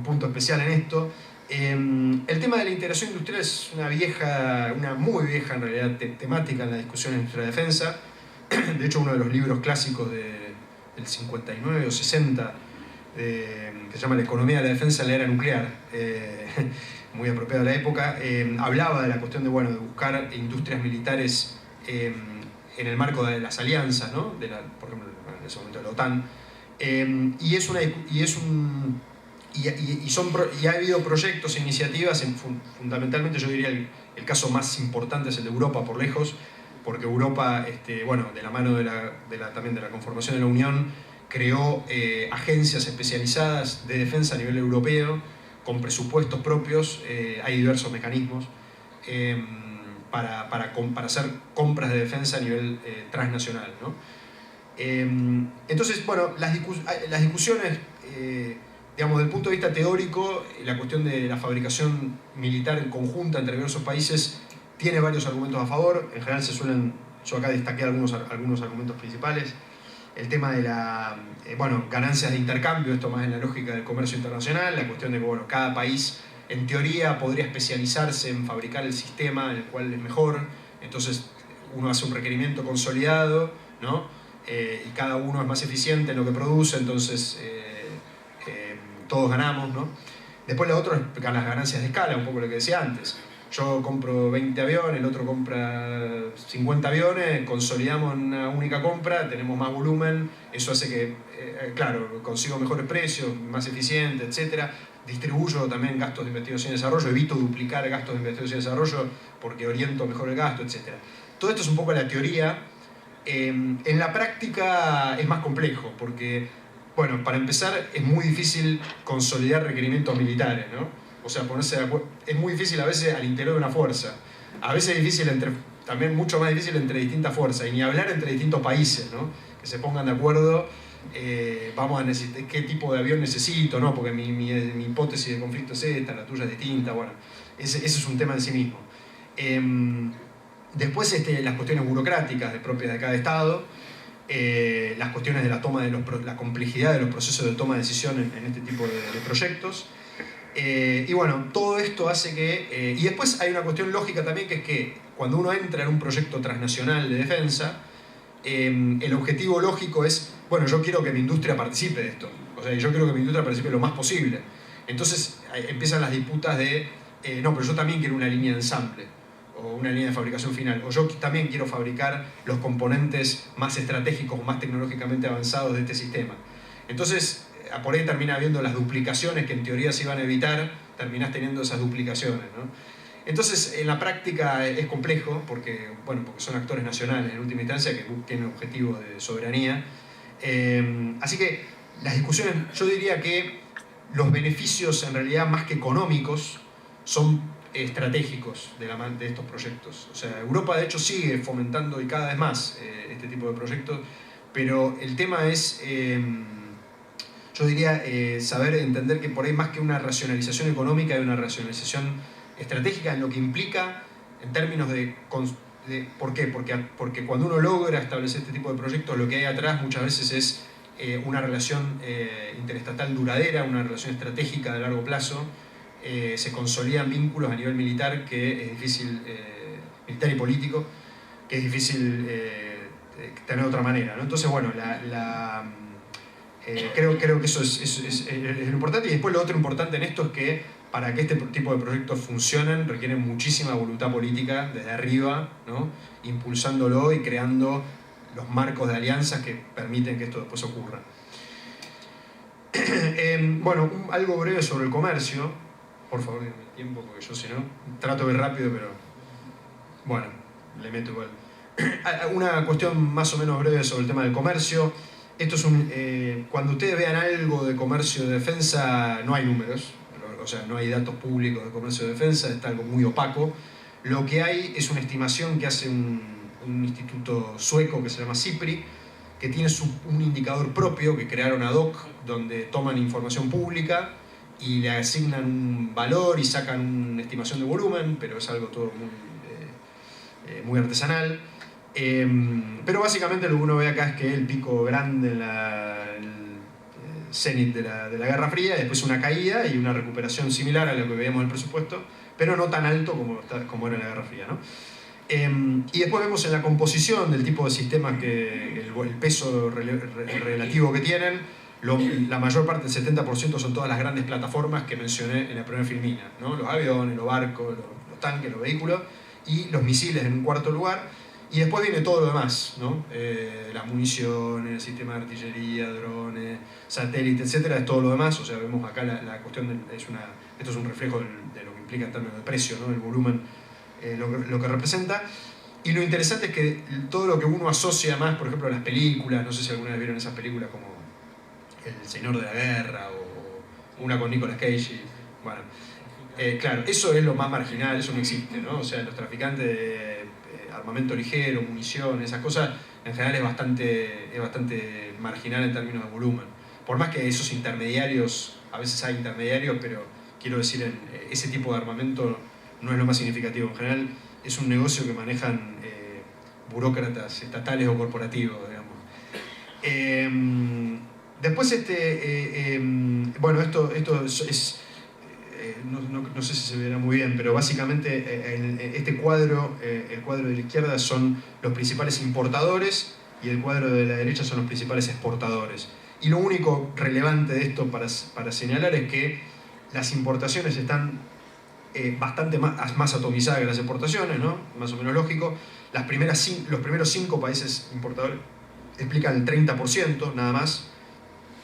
punto especial en esto. El tema de la integración industrial es una muy vieja en realidad temática en la discusión en nuestra defensa. De hecho, uno de los libros clásicos del 59 o 60 que se llama La economía de la defensa en la era nuclear, muy apropiado a la época, hablaba de la cuestión de buscar industrias militares en el marco de las alianzas, ¿no? Por ejemplo, en ese momento de la OTAN, y ha habido proyectos e iniciativas, fundamentalmente yo diría el caso más importante es el de Europa por lejos, porque Europa, de la mano también de la conformación de la Unión, creó agencias especializadas de defensa a nivel europeo, con presupuestos propios, hay diversos mecanismos para hacer compras de defensa a nivel transnacional, ¿no? Entonces, bueno, las discusiones, digamos, desde el punto de vista teórico, la cuestión de la fabricación militar conjunta entre diversos países tiene varios argumentos a favor. En general yo acá destaqué algunos argumentos principales. El tema de ganancias de intercambio, esto más en la lógica del comercio internacional, la cuestión de que cada país en teoría podría especializarse en fabricar el sistema en el cual es mejor, entonces uno hace un requerimiento consolidado, ¿no? Y cada uno es más eficiente en lo que produce, entonces todos ganamos, ¿no? Después lo otro es las ganancias de escala, un poco lo que decía antes. Yo compro 20 aviones, el otro compra 50 aviones, consolidamos una única compra, tenemos más volumen, eso hace que, claro, consigo mejores precios, más eficiente, etc. Distribuyo también gastos de investigación y desarrollo, evito duplicar gastos de investigación y desarrollo porque oriento mejor el gasto, etc. Todo esto es un poco la teoría. En la práctica es más complejo porque, bueno, para empezar es muy difícil consolidar requerimientos militares, ¿no? O sea, ponerse de acuerdo, es muy difícil a veces al interior de una fuerza. A veces es difícil también mucho más difícil entre distintas fuerzas, y ni hablar entre distintos países, ¿no? Que se pongan de acuerdo, vamos a necesitar qué tipo de avión necesito, ¿no? Porque mi hipótesis de conflicto es esta, la tuya es distinta, bueno. ese es un tema en sí mismo. Después las cuestiones burocráticas propias de cada Estado, las cuestiones de la toma la complejidad de los procesos de toma de decisión en este tipo de proyectos. Y bueno, todo esto hace que... y después hay una cuestión lógica también, que es que cuando uno entra en un proyecto transnacional de defensa, el objetivo lógico es, bueno, yo quiero que mi industria participe de esto. O sea, yo quiero que mi industria participe lo más posible. Entonces empiezan las disputas de, no, pero yo también quiero una línea de ensamble, o una línea de fabricación final, o yo también quiero fabricar los componentes más estratégicos, más tecnológicamente avanzados de este sistema. Entonces, por ahí termina habiendo las duplicaciones que en teoría se iban a evitar, terminás teniendo esas duplicaciones, ¿no? Entonces, en la práctica es complejo, porque son actores nacionales en última instancia que tienen objetivos de soberanía. Así que las discusiones, yo diría que los beneficios en realidad más que económicos son estratégicos de estos proyectos. O sea, Europa de hecho sigue fomentando y cada vez más este tipo de proyectos, pero el tema es, yo diría, saber entender que por ahí más que una racionalización económica hay una racionalización estratégica en lo que implica en términos de ¿por qué? Porque cuando uno logra establecer este tipo de proyectos, lo que hay atrás muchas veces es una relación interestatal duradera, una relación estratégica de largo plazo. Se consolidan vínculos a nivel militar que es difícil, militar y político, que es difícil tener de otra manera, ¿no? Entonces, bueno, creo que eso es lo importante. Y después lo otro importante en esto es que para que este tipo de proyectos funcionen requieren muchísima voluntad política desde arriba, ¿no? Impulsándolo y creando los marcos de alianzas que permiten que esto después ocurra. Bueno, algo breve sobre el comercio. Por favor, denme tiempo, porque yo si no, trato de ir rápido, pero bueno, le meto igual. Una cuestión más o menos breve sobre el tema del comercio. Esto es cuando ustedes vean algo de comercio de defensa, no hay números, o sea, no hay datos públicos de comercio de defensa, está algo muy opaco. Lo que hay es una estimación que hace un instituto sueco que se llama SIPRI, que tiene un indicador propio que crearon ad hoc, donde toman información pública y le asignan un valor y sacan una estimación de volumen, pero es algo todo muy artesanal. Pero básicamente lo que uno ve acá es que el pico grande en el cenit de la Guerra Fría, y después una caída y una recuperación similar a lo que veíamos en el presupuesto, pero no tan alto como era en la Guerra Fría, ¿no? Y después vemos en la composición del tipo de sistemas que el peso relativo que tienen. La mayor parte, el 70%, son todas las grandes plataformas que mencioné en la primera filmina, ¿no? Los aviones, los barcos, los tanques, los vehículos, y los misiles en un cuarto lugar. Y después viene todo lo demás, ¿no? Las municiones, el sistema de artillería, drones, satélites, etc. Es todo lo demás. O sea, vemos acá la cuestión, esto es un reflejo de lo que implica en términos de precio, ¿no? El volumen, lo que representa. Y lo interesante es que todo lo que uno asocia más, por ejemplo, a las películas, no sé si alguna vez vieron esas películas como El Señor de la Guerra o una con Nicolas Cage. Bueno, claro, eso es lo más marginal, eso no existe, ¿no? O sea, los traficantes de armamento ligero, munición, esas cosas, en general es bastante marginal en términos de volumen. Por más que esos intermediarios, a veces hay intermediarios, pero quiero decir, ese tipo de armamento no es lo más significativo. En general es un negocio que manejan burócratas estatales o corporativos, digamos. Después, bueno, esto es no sé si se verá muy bien, pero básicamente este cuadro, el cuadro de la izquierda son los principales importadores y el cuadro de la derecha son los principales exportadores. Y lo único relevante de esto para señalar es que las importaciones están bastante más atomizadas que las exportaciones, ¿no? Más o menos lógico. Los primeros 5 países importadores explican el 30%, nada más.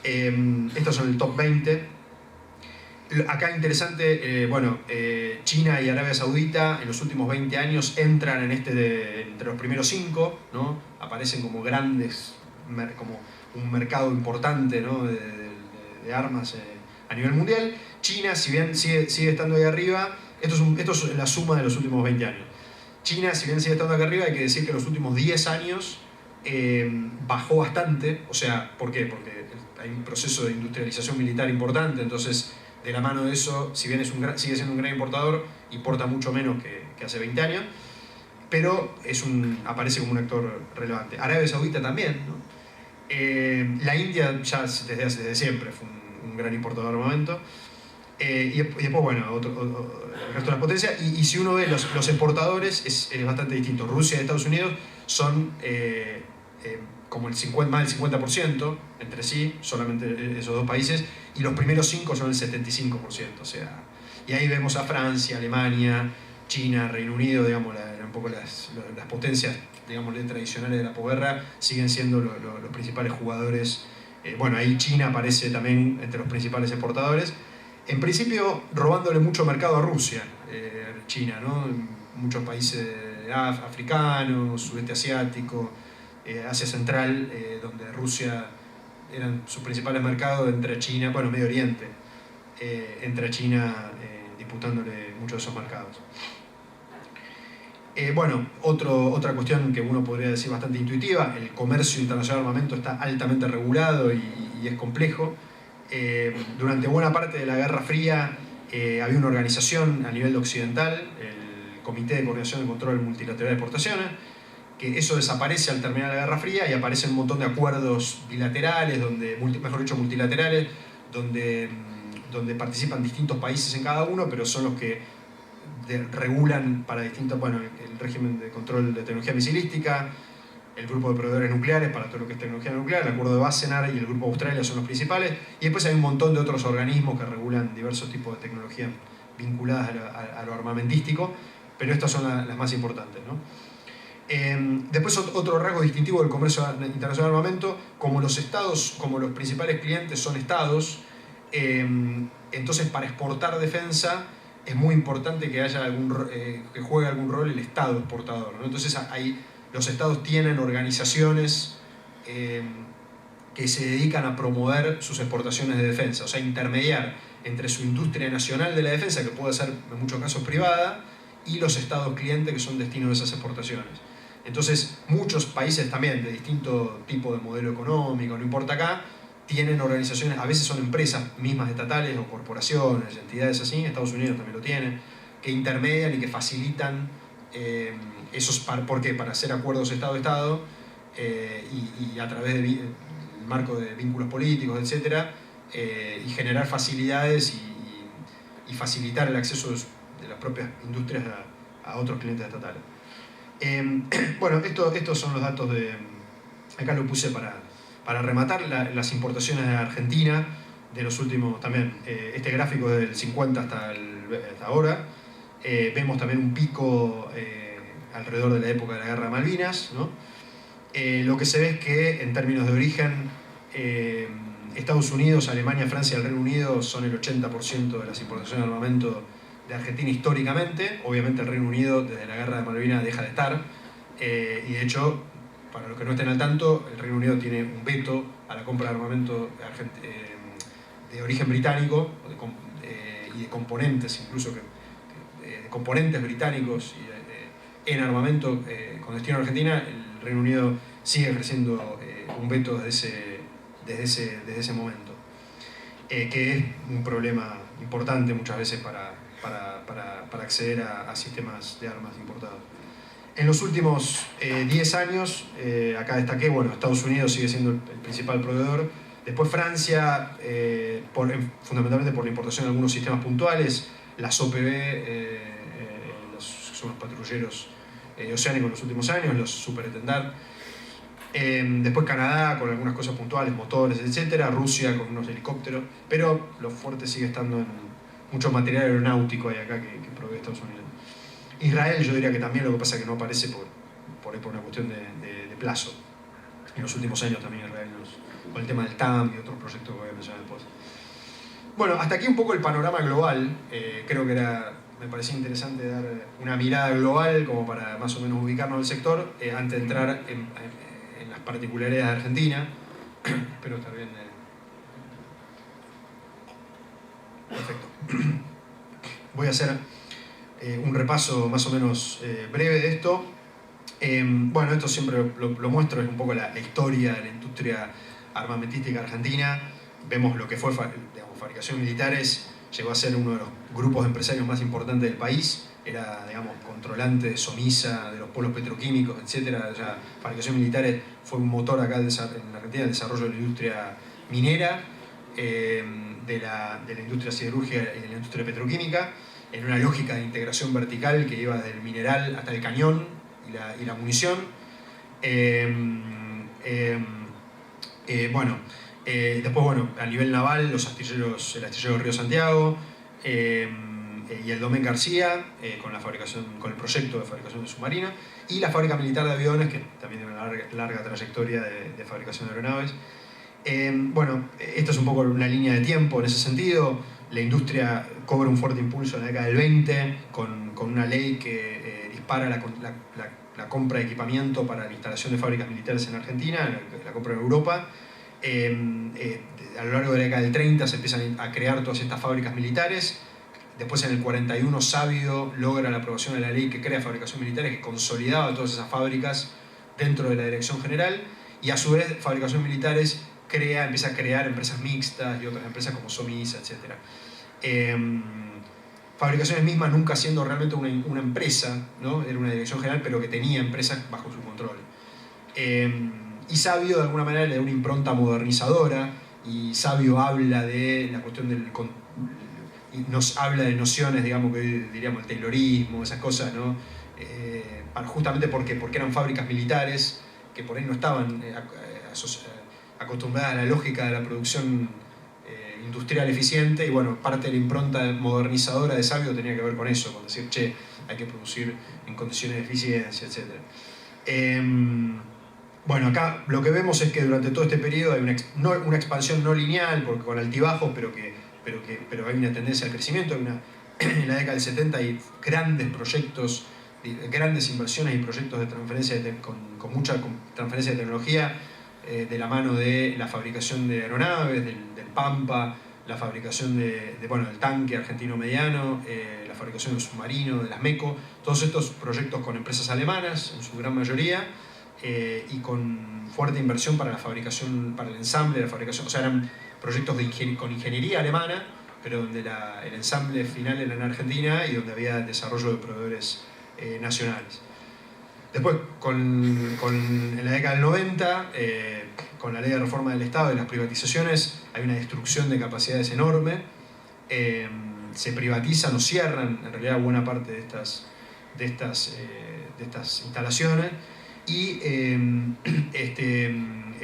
Estos son el top 20. Acá interesante, China y Arabia Saudita en los últimos 20 años entran entre los primeros 5, ¿no? Aparecen como grandes, como un mercado importante, ¿no? de armas a nivel mundial. China, si bien sigue estando ahí arriba, esto es la suma de los últimos 20 años. China, si bien sigue estando acá arriba, hay que decir que en los últimos 10 años bajó bastante. O sea, ¿por qué? Porque hay un proceso de industrialización militar importante, entonces de la mano de eso, si bien sigue siendo un gran importador, importa mucho menos que hace 20 años, pero aparece como un actor relevante. Arabia Saudita también, ¿no? La India ya desde siempre fue un gran importador de armamento. Y después, bueno, el resto de las potencias. Y si uno ve los exportadores, es bastante distinto. Rusia y Estados Unidos son como más del 50% entre sí, solamente esos dos países, y los primeros 5 son el 75%. O sea, y ahí vemos a Francia, Alemania, China, Reino Unido, digamos, un poco las potencias, digamos, tradicionales de la posguerra, siguen siendo los principales jugadores. Bueno, ahí China aparece también entre los principales exportadores. En principio, robándole mucho mercado a Rusia, China, ¿no? Muchos países africanos, sudeste asiático, Asia Central, donde Rusia eran sus principales mercados, entre China, bueno, Medio Oriente, entre China disputándole muchos de esos mercados. Bueno, otra cuestión que uno podría decir bastante intuitiva: el comercio internacional de armamento está altamente regulado y es complejo. Durante buena parte de la Guerra Fría había una organización a nivel occidental, el Comité de Coordinación y Control Multilateral de Exportaciones, que eso desaparece al terminar la Guerra Fría y aparecen un montón de acuerdos bilaterales, multilaterales, donde participan distintos países en cada uno, pero son los que regulan para distintos, bueno, el régimen de control de tecnología misilística, el grupo de proveedores nucleares para todo lo que es tecnología nuclear, el acuerdo de Wassenaar y el grupo Australia son los principales, y después hay un montón de otros organismos que regulan diversos tipos de tecnología vinculadas a lo armamentístico, pero estas son las más importantes, ¿no? Después, otro rasgo distintivo del comercio internacional de armamento: como los estados, como los principales clientes son estados, entonces para exportar defensa es muy importante que haya que juegue algún rol el estado exportador, ¿no? Entonces los estados tienen organizaciones que se dedican a promover sus exportaciones de defensa, o sea, intermediar entre su industria nacional de la defensa, que puede ser en muchos casos privada, y los estados clientes, que son destino de esas exportaciones. Entonces, muchos países también de distinto tipo de modelo económico, no importa acá, tienen organizaciones, a veces son empresas mismas estatales o corporaciones, entidades así, Estados Unidos también lo tiene, que intermedian y que facilitan ¿por qué? Para hacer acuerdos Estado-Estado y a través del marco de vínculos políticos, etc., y generar facilidades y facilitar el acceso de las propias industrias a otros clientes estatales. Bueno, estos son los datos acá lo puse para rematar las importaciones de Argentina de los últimos también. Este gráfico del 50 hasta ahora. Vemos también un pico alrededor de la época de la Guerra de Malvinas, ¿no? Lo que se ve es que en términos de origen, Estados Unidos, Alemania, Francia y el Reino Unido son el 80% de las importaciones de armamento de Argentina históricamente. Obviamente el Reino Unido desde la Guerra de Malvinas deja de estar, y de hecho, para los que no estén al tanto, el Reino Unido tiene un veto a la compra de armamento de origen británico y de componentes, incluso de componentes británicos en armamento con destino a Argentina. El Reino Unido sigue ejerciendo un veto desde ese momento, que es un problema importante muchas veces para acceder a sistemas de armas importados. En los últimos 10 años, acá destaqué, bueno, Estados Unidos sigue siendo el principal proveedor. Después Francia, fundamentalmente por la importación de algunos sistemas puntuales, las OPV, son los patrulleros oceánicos en los últimos años, los Superintendant. Después Canadá con algunas cosas puntuales, motores, etc. Rusia con unos helicópteros, pero lo fuerte sigue estando en mucho material aeronáutico hay acá que provee Estados Unidos. Israel, yo diría que también, lo que pasa es que no aparece por una cuestión de plazo. En los últimos años también Israel con el tema del TAM y otros proyectos que voy a mencionar después. Bueno, hasta aquí un poco el panorama global. Creo que me parecía interesante dar una mirada global como para más o menos ubicarnos en el sector antes de entrar en las particularidades de Argentina. Espero estar bien. Perfecto. Voy a hacer un repaso más o menos breve de esto. Bueno, esto siempre lo muestro, es un poco la historia de la industria armamentística argentina. Vemos lo que fue, digamos, fabricación militares llegó a ser uno de los grupos empresarios más importantes del país, era, digamos, controlante de Somisa, de los polos petroquímicos, etc. Ya, fabricación militar fue un motor acá en Argentina del desarrollo de la industria minera, de la industria siderúrgica y de la industria petroquímica, en una lógica de integración vertical que iba desde el mineral hasta el cañón y la munición. Después, bueno, a nivel naval, el astillero Río Santiago y el Domén García, con el proyecto de fabricación de submarina, y la fábrica militar de aviones, que también tiene una larga trayectoria de fabricación de aeronaves. Esta es un poco una línea de tiempo en ese sentido. La industria cobra un fuerte impulso en la década del 20 con una ley que dispara la compra de equipamiento para la instalación de fábricas militares en Argentina, la compra en Europa. A lo largo de la década del 30 se empiezan a crear todas estas fábricas militares. Después, en el 41, Sabio logra la aprobación de la ley que crea fabricación militar, que consolidaba todas esas fábricas dentro de la Dirección General, y a su vez fabricación militares empieza a crear empresas mixtas y otras empresas como Somisa, etc. Fabricaciones mismas nunca siendo realmente una empresa, ¿no? Era una Dirección General, pero que tenía empresas bajo su control. Y Sabio de alguna manera le da una impronta modernizadora, y Sabio habla de la cuestión nos habla de nociones, digamos, que diríamos el taylorismo, esas cosas, ¿no? Justamente porque eran fábricas militares que por ahí no estaban acostumbradas a la lógica de la producción industrial eficiente, y bueno, parte de la impronta modernizadora de Sabio tenía que ver con eso, con decir, che, hay que producir en condiciones de eficiencia, etc. Acá lo que vemos es que durante todo este periodo hay una expansión no lineal, porque con altibajos, pero hay una tendencia al crecimiento. En la década del 70 hay grandes proyectos, grandes inversiones y proyectos de transferencia con mucha transferencia de tecnología, de la mano de la fabricación de aeronaves, del Pampa, la fabricación del tanque argentino mediano, la fabricación del submarino, de las MECO, todos estos proyectos con empresas alemanas en su gran mayoría, y con fuerte inversión para la fabricación, para el ensamble de la fabricación. O sea, eran proyectos con ingeniería alemana, pero donde el ensamble final era en Argentina y donde había desarrollo de proveedores nacionales. Después, en la década del 90, con la ley de reforma del Estado y las privatizaciones, hay una destrucción de capacidades enorme. Se privatizan o cierran, en realidad, buena parte de estas instalaciones. Y el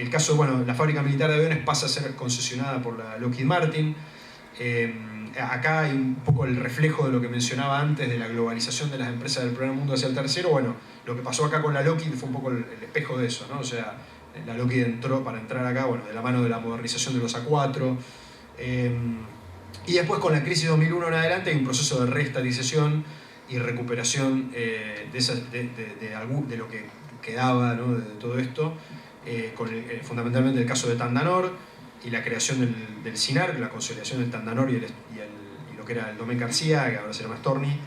caso, la fábrica militar de aviones pasa a ser concesionada por la Lockheed Martin. Acá hay un poco el reflejo de lo que mencionaba antes de la globalización de las empresas del primer mundo hacia el tercero. Lo que pasó acá con la Lockheed fue un poco el espejo de eso, ¿no? O sea, la Lockheed entró para entrar acá, de la mano de la modernización de los A4. Y después, con la crisis de 2001 en adelante, hay un proceso de reestatización y recuperación de lo que quedaba, ¿no? de todo esto, fundamentalmente el caso de Tandanor y la creación del CINAR, la consolidación del Tandanor y lo que era el Domén García, que ahora se llama Storni,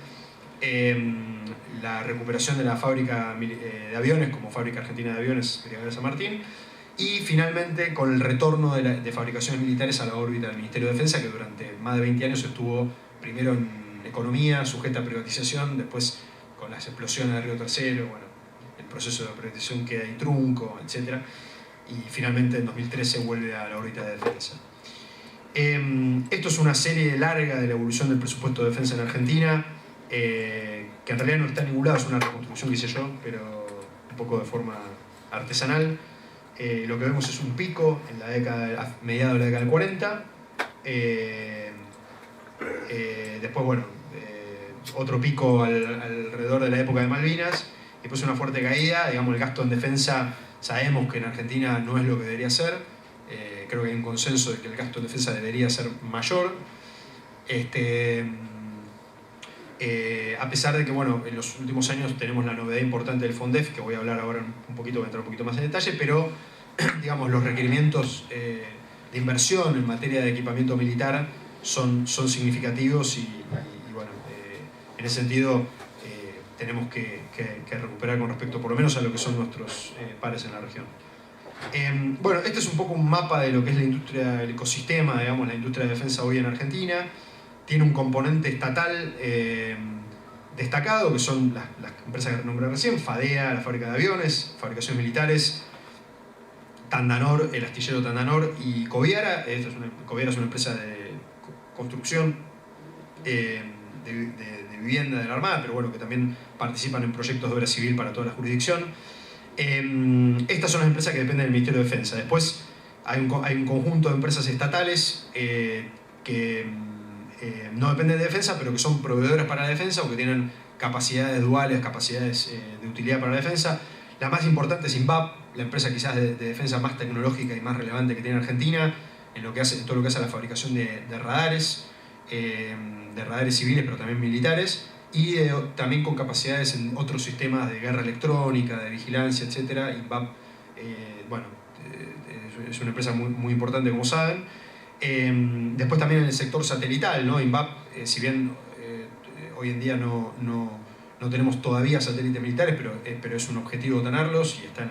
la recuperación de la fábrica de aviones como Fábrica Argentina de Aviones, Brigada San Martín, y finalmente con el retorno de fabricaciones militares a la órbita del Ministerio de Defensa, que durante más de 20 años estuvo primero en economía, sujeta a privatización, después con las explosiones de Río Tercero, el proceso de privatización queda ahí trunco, etc. Y finalmente en 2013 vuelve a la órbita de defensa. Esto es una serie larga de la evolución del presupuesto de defensa en Argentina, que en realidad no está en ningún lado, es una reconstrucción que hice yo, pero un poco de forma artesanal. Lo que vemos es un pico en a mediados de la década del 40. Después, otro pico alrededor de la época de Malvinas. Después una fuerte caída. Digamos, el gasto en defensa, sabemos que en Argentina no es lo que debería ser. Creo que hay un consenso de que el gasto en defensa debería ser mayor. A pesar de que, en los últimos años tenemos la novedad importante del FONDEF, que voy a hablar ahora voy a entrar un poquito más en detalle, pero digamos, los requerimientos de inversión en materia de equipamiento militar son significativos y en ese sentido tenemos que recuperar con respecto por lo menos a lo que son nuestros pares en la región. Este es un poco un mapa de lo que es la industria, el ecosistema, digamos, la industria de defensa hoy en Argentina. tiene un componente estatal destacado, que son las empresas que nombré recién, FADEA, la fábrica de aviones, fabricaciones militares, Tandanor, el astillero Tandanor y Coviara. Coviara es una empresa de construcción de vivienda de la Armada, pero bueno, que también participan en proyectos de obra civil para toda la jurisdicción. Estas son las empresas que dependen del Ministerio de Defensa. Después hay un conjunto de empresas estatales que no dependen de defensa, pero que son proveedoras para la defensa o que tienen capacidades duales, capacidades de utilidad para la defensa. La más importante es INVAP, la empresa quizás de defensa más tecnológica y más relevante que tiene Argentina, en todo lo que hace a la fabricación de radares civiles, pero también militares, y también con capacidades en otros sistemas de guerra electrónica, de vigilancia, etc. INVAP, es una empresa muy, muy importante, como saben. Después también en el sector satelital, ¿no? INVAP, si bien hoy en día no tenemos todavía satélites militares, pero es un objetivo tenerlos y está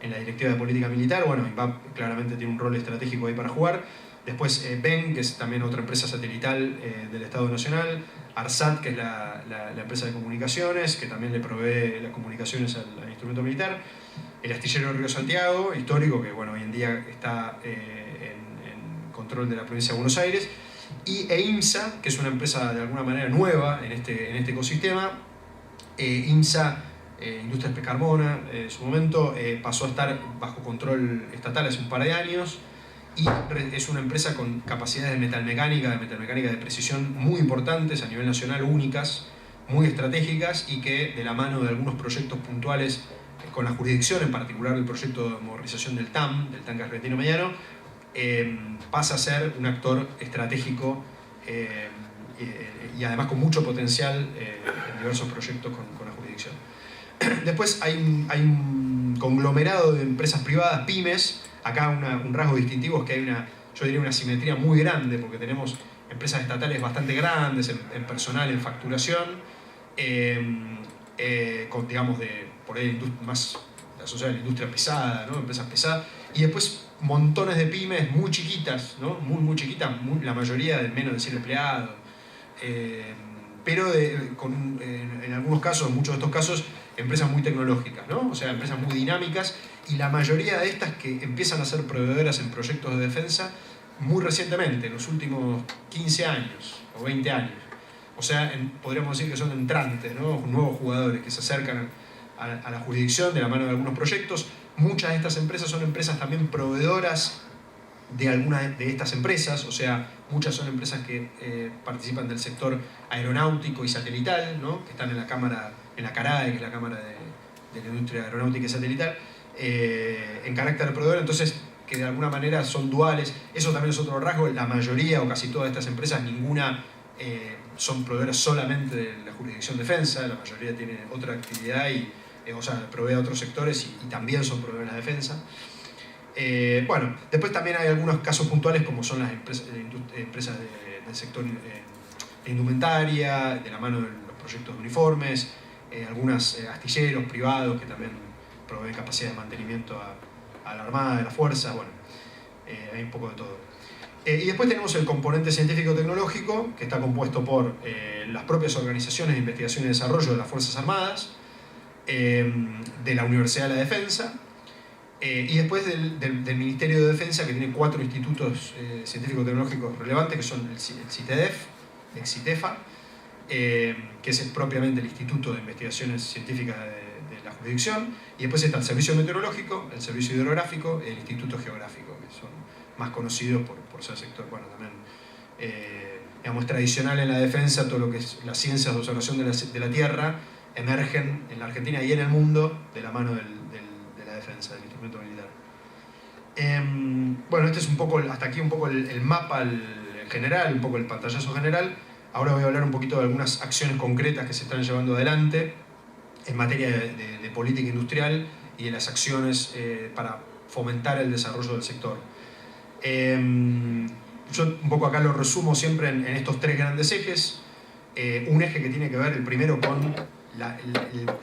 en la Directiva de Política Militar. Bueno, INVAP claramente tiene un rol estratégico ahí para jugar. Después BEN, que es también otra empresa satelital del Estado Nacional. ARSAT, que es la empresa de comunicaciones, que también le provee las comunicaciones al instrumento militar. El astillero Río Santiago, histórico, que bueno, hoy en día está en control de la provincia de Buenos Aires. Y IMSA, que es una empresa de alguna manera nueva en este ecosistema. IMSA, Industrias Pescarmona, en su momento pasó a estar bajo control estatal hace un par de años, y es una empresa con capacidades de metalmecánica de precisión muy importantes a nivel nacional, únicas, muy estratégicas, y que de la mano de algunos proyectos puntuales con la jurisdicción, en particular el proyecto de modernización del TAM, del tanque argentino mediano, pasa a ser un actor estratégico y además con mucho potencial en diversos proyectos con la jurisdicción. Después hay un conglomerado de empresas privadas, pymes. Acá un rasgo distintivo es que hay yo diría una simetría muy grande, porque tenemos empresas estatales bastante grandes en personal, en facturación, con, digamos, por ahí más asociadas a la industria pesada, ¿no? Empresas pesadas, y después montones de pymes muy chiquitas, ¿no? Muy chiquitas, la mayoría de menos de 100 empleados, pero en algunos casos, en muchos de estos casos, empresas muy tecnológicas, ¿no? O sea, empresas muy dinámicas, y la mayoría de estas que empiezan a ser proveedoras en proyectos de defensa muy recientemente, en los últimos 15 años o 20 años. O sea, podríamos decir que son entrantes, ¿no? Nuevos jugadores que se acercan a la jurisdicción de la mano de algunos proyectos. Muchas de estas empresas son empresas también proveedoras de algunas de estas empresas, o sea, muchas son empresas que participan del sector aeronáutico y satelital, ¿no? Que están en la CARAE, que es la Cámara de la Industria Aeronáutica y Satelital, en carácter de proveedor, entonces que de alguna manera son duales. Eso también es otro rasgo. La mayoría o casi todas estas empresas, ninguna son proveedoras solamente de la jurisdicción defensa, la mayoría tiene otra actividad o sea, provee a otros sectores y también son proveedores de la defensa. Bueno, después también hay algunos casos puntuales, como son las empresas del sector de indumentaria, de la mano de los proyectos de uniformes, algunos astilleros privados que también proveen capacidad de mantenimiento a la Armada, a la Fuerza. Bueno, hay un poco de todo. Y después tenemos el componente científico-tecnológico, que está compuesto por las propias organizaciones de investigación y desarrollo de las Fuerzas Armadas, de la Universidad de la Defensa, y después del Ministerio de Defensa, que tiene 4 institutos científico-tecnológicos relevantes, que son el CITEDEF, el CITEFA, que es propiamente el Instituto de Investigaciones Científicas de la jurisdicción, y después está el Servicio Meteorológico, el Servicio Hidrográfico y el Instituto Geográfico, que son más conocidos por ser sector, bueno, también digamos, tradicional en la defensa. Todo lo que es las ciencias de observación de la Tierra emergen en la Argentina y en el mundo de la mano de la defensa, del instrumento militar. Bueno, este es un poco, hasta aquí un poco el mapa en general, un poco el pantallazo general. Ahora voy a hablar un poquito de algunas acciones concretas que se están llevando adelante en materia de política industrial y de las acciones para fomentar el desarrollo del sector. Yo un poco acá lo resumo siempre en estos 3 grandes ejes. Un eje que tiene que ver, el primero, con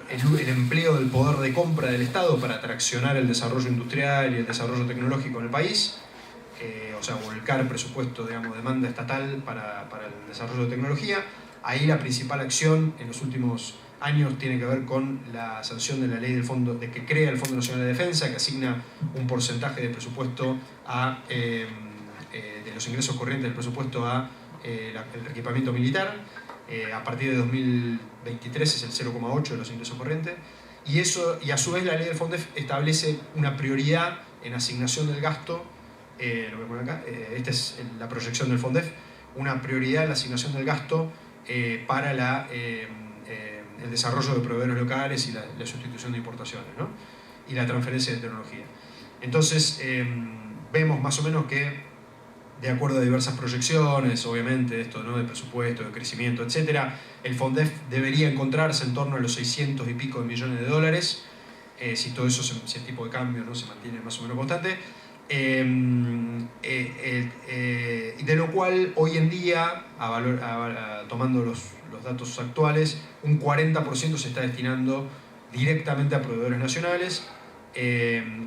el empleo del poder de compra del Estado para traccionar el desarrollo industrial y el desarrollo tecnológico en el país. o sea, volcar presupuesto, digamos, demanda estatal para el desarrollo de tecnología. Ahí la principal acción en los últimos años tiene que ver con la sanción de la ley del fondo, de que crea el Fondo Nacional de Defensa, que asigna un porcentaje de presupuesto de los ingresos corrientes del presupuesto el equipamiento militar. A partir de 2023 es el 0,8 de los ingresos corrientes. Y a su vez la ley del FONDEF establece una prioridad en asignación del gasto. Lo voy a poner acá. Esta es la proyección del FONDEF. Una prioridad en la asignación del gasto para el desarrollo de proveedores locales y la sustitución de importaciones, ¿no? Y la transferencia de tecnología. Entonces, vemos más o menos que, de acuerdo a diversas proyecciones, obviamente, esto, ¿no?, de presupuesto, de crecimiento, etc., el FONDEF debería encontrarse en torno a los 600 y pico de millones de dólares, si todo eso, si el tipo de cambio, ¿no?, se mantiene más o menos constante. De lo cual hoy en día, tomando los datos actuales, un 40% se está destinando directamente a proveedores nacionales,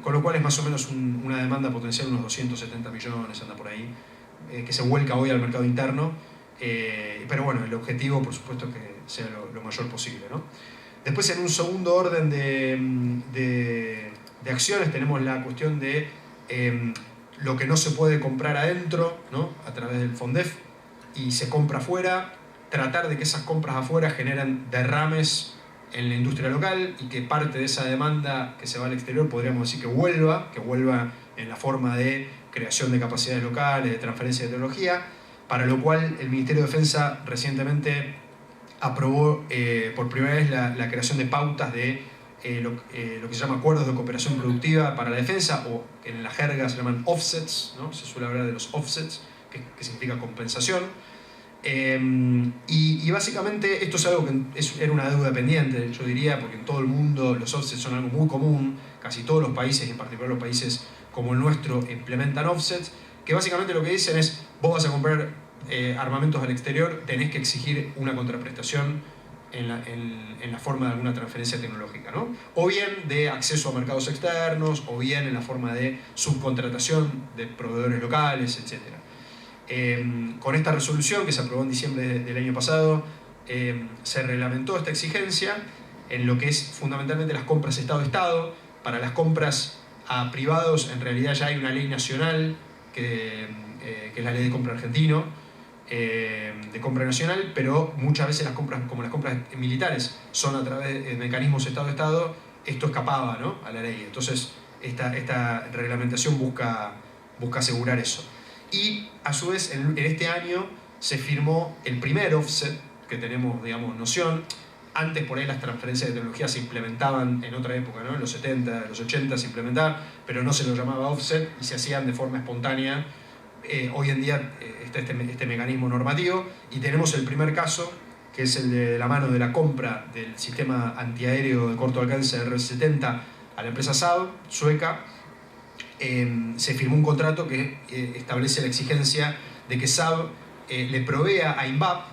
con lo cual es más o menos una demanda potencial de unos 270 millones, anda por ahí, que se vuelca hoy al mercado interno, pero bueno, el objetivo por supuesto es que sea lo mayor posible, ¿no? Después, en un segundo orden de acciones, tenemos la cuestión de lo que no se puede comprar adentro, ¿no?, a través del FONDEF, y se compra afuera, tratar de que esas compras afuera generan derrames en la industria local y que parte de esa demanda que se va al exterior, podríamos decir que vuelva en la forma de creación de capacidades locales, de transferencia de tecnología, para lo cual el Ministerio de Defensa recientemente aprobó por primera vez la creación de pautas de lo que se llama acuerdos de cooperación productiva para la defensa, o en la jerga se llaman offsets, ¿no? Se suele hablar de los offsets, que significa compensación. Y básicamente esto es algo que era una deuda pendiente, yo diría, porque en todo el mundo los offsets son algo muy común, casi todos los países, y en particular los países como el nuestro, implementan offsets, que básicamente lo que dicen es: vos vas a comprar armamentos al exterior, tenés que exigir una contraprestación en la forma de alguna transferencia tecnológica, ¿no? O bien de acceso a mercados externos, o bien en la forma de subcontratación de proveedores locales, etc. Con esta resolución, que se aprobó en diciembre del año pasado, se reglamentó esta exigencia en lo que es fundamentalmente las compras Estado-Estado. Para las compras a privados, en realidad ya hay una ley nacional, que es la ley de compra argentino, de compra nacional, pero muchas veces las compras, como las compras militares, son a través de mecanismos Estado-Estado, esto escapaba, ¿no?, a la ley. Entonces, esta reglamentación busca asegurar eso. Y a su vez, en este año se firmó el primer offset que tenemos, digamos, noción. Antes, por ahí, las transferencias de tecnología se implementaban en otra época, ¿no? En los 70, los 80 se implementaban, pero no se lo llamaba offset y se hacían de forma espontánea. Hoy en día está este mecanismo normativo, y tenemos el primer caso, que es el de la mano de la compra del sistema antiaéreo de corto alcance RS-70 a la empresa Saab, sueca. Se firmó un contrato que establece la exigencia de que Saab le provea a INVAP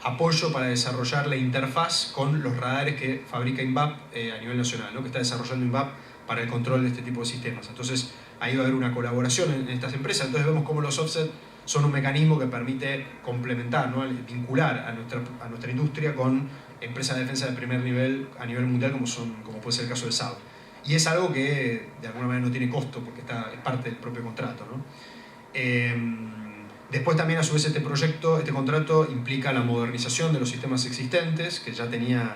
apoyo para desarrollar la interfaz con los radares que fabrica INVAP a nivel nacional, ¿no?, que está desarrollando INVAP para el control de este tipo de sistemas. Entonces, ahí va a haber una colaboración en estas empresas. Entonces vemos cómo los offsets son un mecanismo que permite complementar, ¿no?, vincular a nuestra industria con empresas de defensa de primer nivel a nivel mundial, como puede ser el caso de Saab. Y es algo que de alguna manera no tiene costo, porque es parte del propio contrato, ¿no? Después también, a su vez, este contrato implica la modernización de los sistemas existentes que ya tenía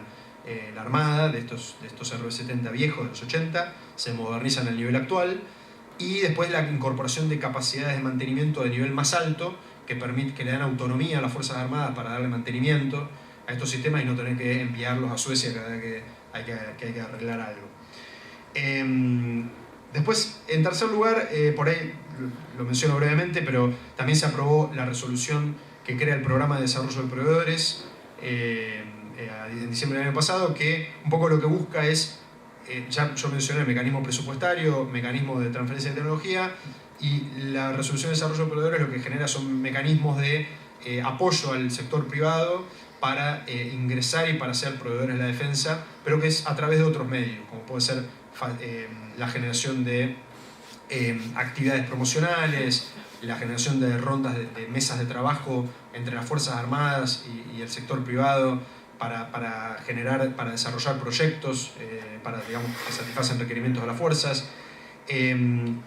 la Armada, de estos RS-70 viejos de los 80, se modernizan al nivel actual. Y después la incorporación de capacidades de mantenimiento de nivel más alto, que le dan autonomía a las Fuerzas Armadas para darle mantenimiento a estos sistemas y no tener que enviarlos a Suecia cada vez que hay que arreglar algo. Después, en tercer lugar, por ahí lo menciono brevemente, pero también se aprobó la resolución que crea el programa de desarrollo de proveedores en diciembre del año pasado, que un poco lo que busca es, ya yo mencioné el mecanismo presupuestario, mecanismo de transferencia de tecnología, y la resolución de desarrollo de proveedores lo que genera son mecanismos de apoyo al sector privado para ingresar y para ser proveedores de la defensa, pero que es a través de otros medios, como puede ser la generación de actividades promocionales, la generación de rondas de mesas de trabajo entre las Fuerzas Armadas y el sector privado para desarrollar proyectos digamos, que satisfacen requerimientos de las fuerzas.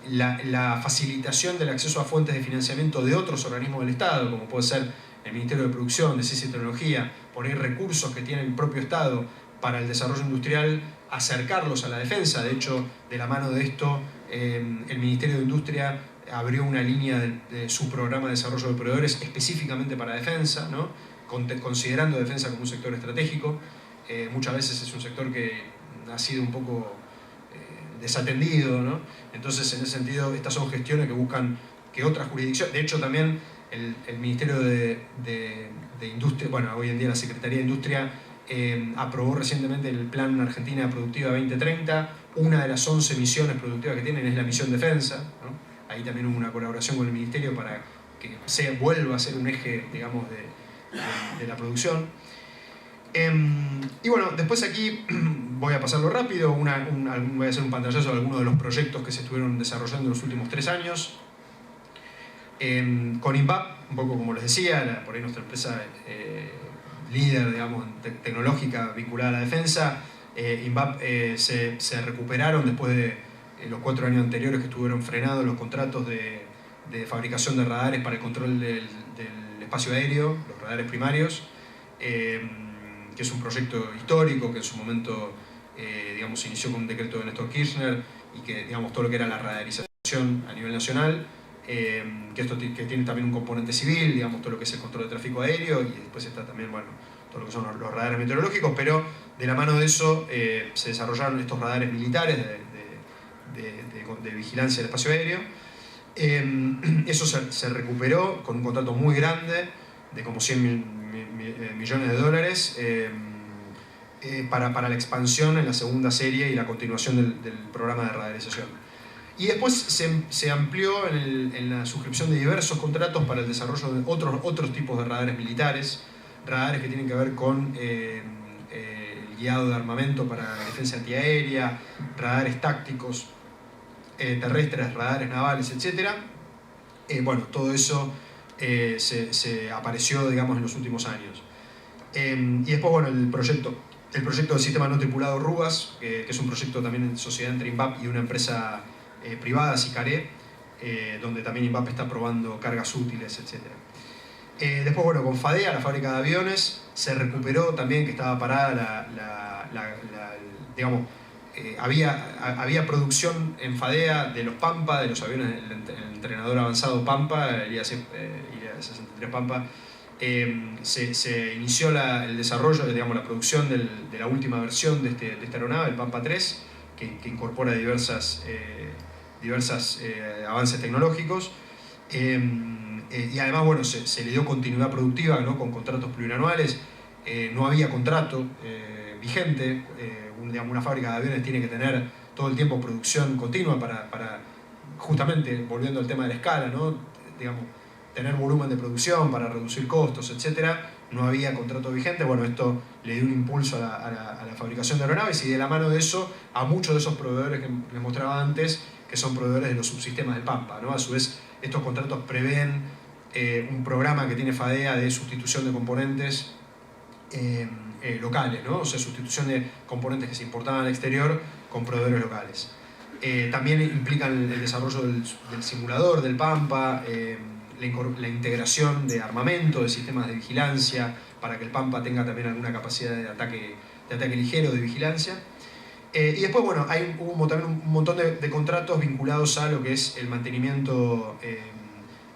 La facilitación del acceso a fuentes de financiamiento de otros organismos del Estado, como puede ser el Ministerio de Producción, de Ciencia y Tecnología, poner recursos que tiene el propio Estado para el desarrollo industrial, acercarlos a la defensa. De hecho, de la mano de esto, el Ministerio de Industria abrió una línea de su programa de desarrollo de proveedores específicamente para defensa, ¿no? Considerando defensa como un sector estratégico. Muchas veces es un sector que ha sido un poco desatendido, ¿no? Entonces, en ese sentido, estas son gestiones que buscan que otras jurisdicciones, de hecho también el Ministerio de Industria, bueno, hoy en día la Secretaría de Industria, aprobó recientemente el Plan Argentina Productiva 2030. Una de las 11 misiones productivas que tienen es la misión defensa, ¿no? Ahí también hubo una colaboración con el Ministerio para que vuelva a ser un eje, digamos, de la producción. Y bueno, después aquí voy a pasarlo rápido, voy a hacer un pantallazo de algunos de los proyectos que se estuvieron desarrollando en los últimos 3 años. Con INVAP, un poco como les decía, por ahí nuestra empresa líder, digamos, tecnológica vinculada a la defensa, INVAP se recuperaron después de los 4 años anteriores que estuvieron frenados los contratos de fabricación de radares para el control del espacio aéreo, los radares primarios, que es un proyecto histórico que en su momento digamos, se inició con un decreto de Néstor Kirchner y que digamos, todo lo que era la radarización a nivel nacional, que tiene también un componente civil, digamos, todo lo que es el control de tráfico aéreo, y después está también, bueno, todo lo que son los radares meteorológicos, pero de la mano de eso se desarrollaron estos radares militares de vigilancia del espacio aéreo. Eso se recuperó con un contrato muy grande de como 100 millones de dólares para la expansión en la segunda serie y la continuación del programa de radarización. Y después se amplió en la suscripción de diversos contratos para el desarrollo de otros tipos de radares militares, radares que tienen que ver con el guiado de armamento para la defensa antiaérea, radares tácticos, terrestres, radares navales, etc. Bueno, todo eso se apareció, digamos, en los últimos años. Y después, bueno, el proyecto del sistema no tripulado RUAS, que es un proyecto también en sociedad entre INVAP y una empresa privada, Sicaré, donde también INVAP está probando cargas útiles, etc. Después, bueno, con FADEA, la fábrica de aviones, se recuperó también, que estaba parada digamos, había producción en FADEA de los Pampa, de los aviones el entrenador avanzado Pampa, el IA-63 Pampa. Se inició el desarrollo, digamos, la producción de la última versión de esta aeronave, el Pampa 3, que incorpora diversos avances tecnológicos. Y además, bueno, se le dio continuidad productiva, ¿no? Con contratos plurianuales. No había contrato vigente. Digamos, una fábrica de aviones tiene que tener todo el tiempo producción continua para justamente, volviendo al tema de la escala, ¿no? Digamos, tener volumen de producción para reducir costos, etc. No había contrato vigente. Bueno, esto le dio un impulso a la fabricación de aeronaves, y de la mano de eso a muchos de esos proveedores que les mostraba antes, que son proveedores de los subsistemas del Pampa, ¿no? A su vez, estos contratos prevén un programa que tiene FADEA de sustitución de componentes locales, ¿no? O sea, sustitución de componentes que se importaban al exterior con proveedores locales. También implican el desarrollo del simulador del Pampa, la integración de armamento, de sistemas de vigilancia, para que el Pampa tenga también alguna capacidad de ataque ligero, de vigilancia. Y después, bueno, hubo también un montón de contratos vinculados a lo que es el mantenimiento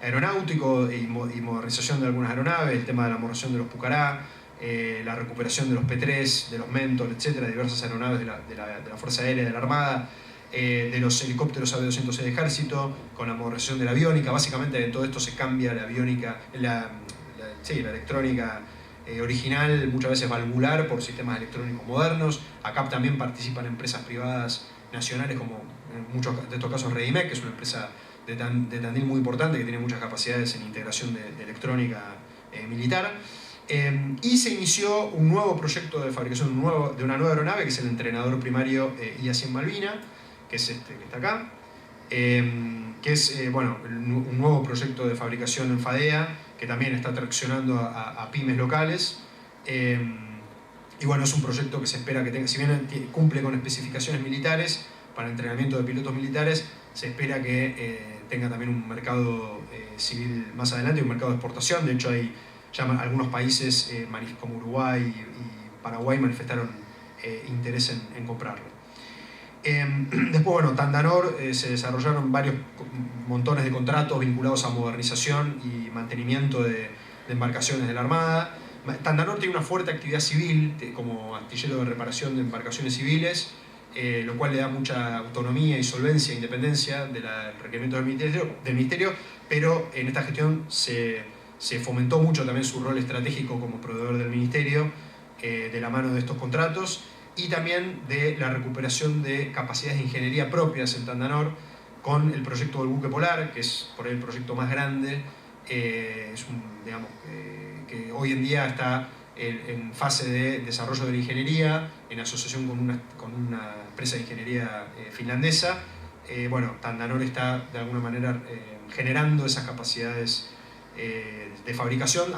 aeronáutico y modernización de algunas aeronaves, el tema de la modernización de los Pucará, la recuperación de los P3, de los Mentor, etcétera, diversas aeronaves de la Fuerza Aérea, de la Armada, de los helicópteros AB-200 del Ejército, con la modernización de la aviónica. Básicamente de todo esto se cambia la aviónica, la electrónica original, muchas veces valvular, por sistemas electrónicos modernos. Acá también participan empresas privadas nacionales, como en muchos de estos casos Redimec, que es una empresa de Tandil muy importante, que tiene muchas capacidades en integración de electrónica militar. Y se inició un nuevo proyecto de fabricación de una nueva aeronave, que es el entrenador primario IA-100 Malvina, que es este que está acá. que es bueno, un nuevo proyecto de fabricación en FADEA, que también está traccionando a pymes locales. Y bueno, es un proyecto que se espera que tenga, si bien cumple con especificaciones militares para entrenamiento de pilotos militares, se espera que tenga también un mercado civil más adelante, un mercado de exportación. De hecho, hay ya algunos países como Uruguay y Paraguay manifestaron interés en comprarlo. Después, bueno, Tandanor, se desarrollaron varios montones de contratos vinculados a modernización y mantenimiento de embarcaciones de la Armada. Tandanor tiene una fuerte actividad civil como astillero de reparación de embarcaciones civiles, lo cual le da mucha autonomía y solvencia e independencia del requerimiento del ministerio, pero en esta gestión se fomentó mucho también su rol estratégico como proveedor del ministerio, de la mano de estos contratos, y también de la recuperación de capacidades de ingeniería propias en Tandanor con el proyecto del buque polar, que es por ahí el proyecto más grande, digamos, que hoy en día está en fase de desarrollo de la ingeniería, en asociación con una empresa de ingeniería finlandesa. Bueno, Tandanor está de alguna manera generando esas capacidades de fabricación,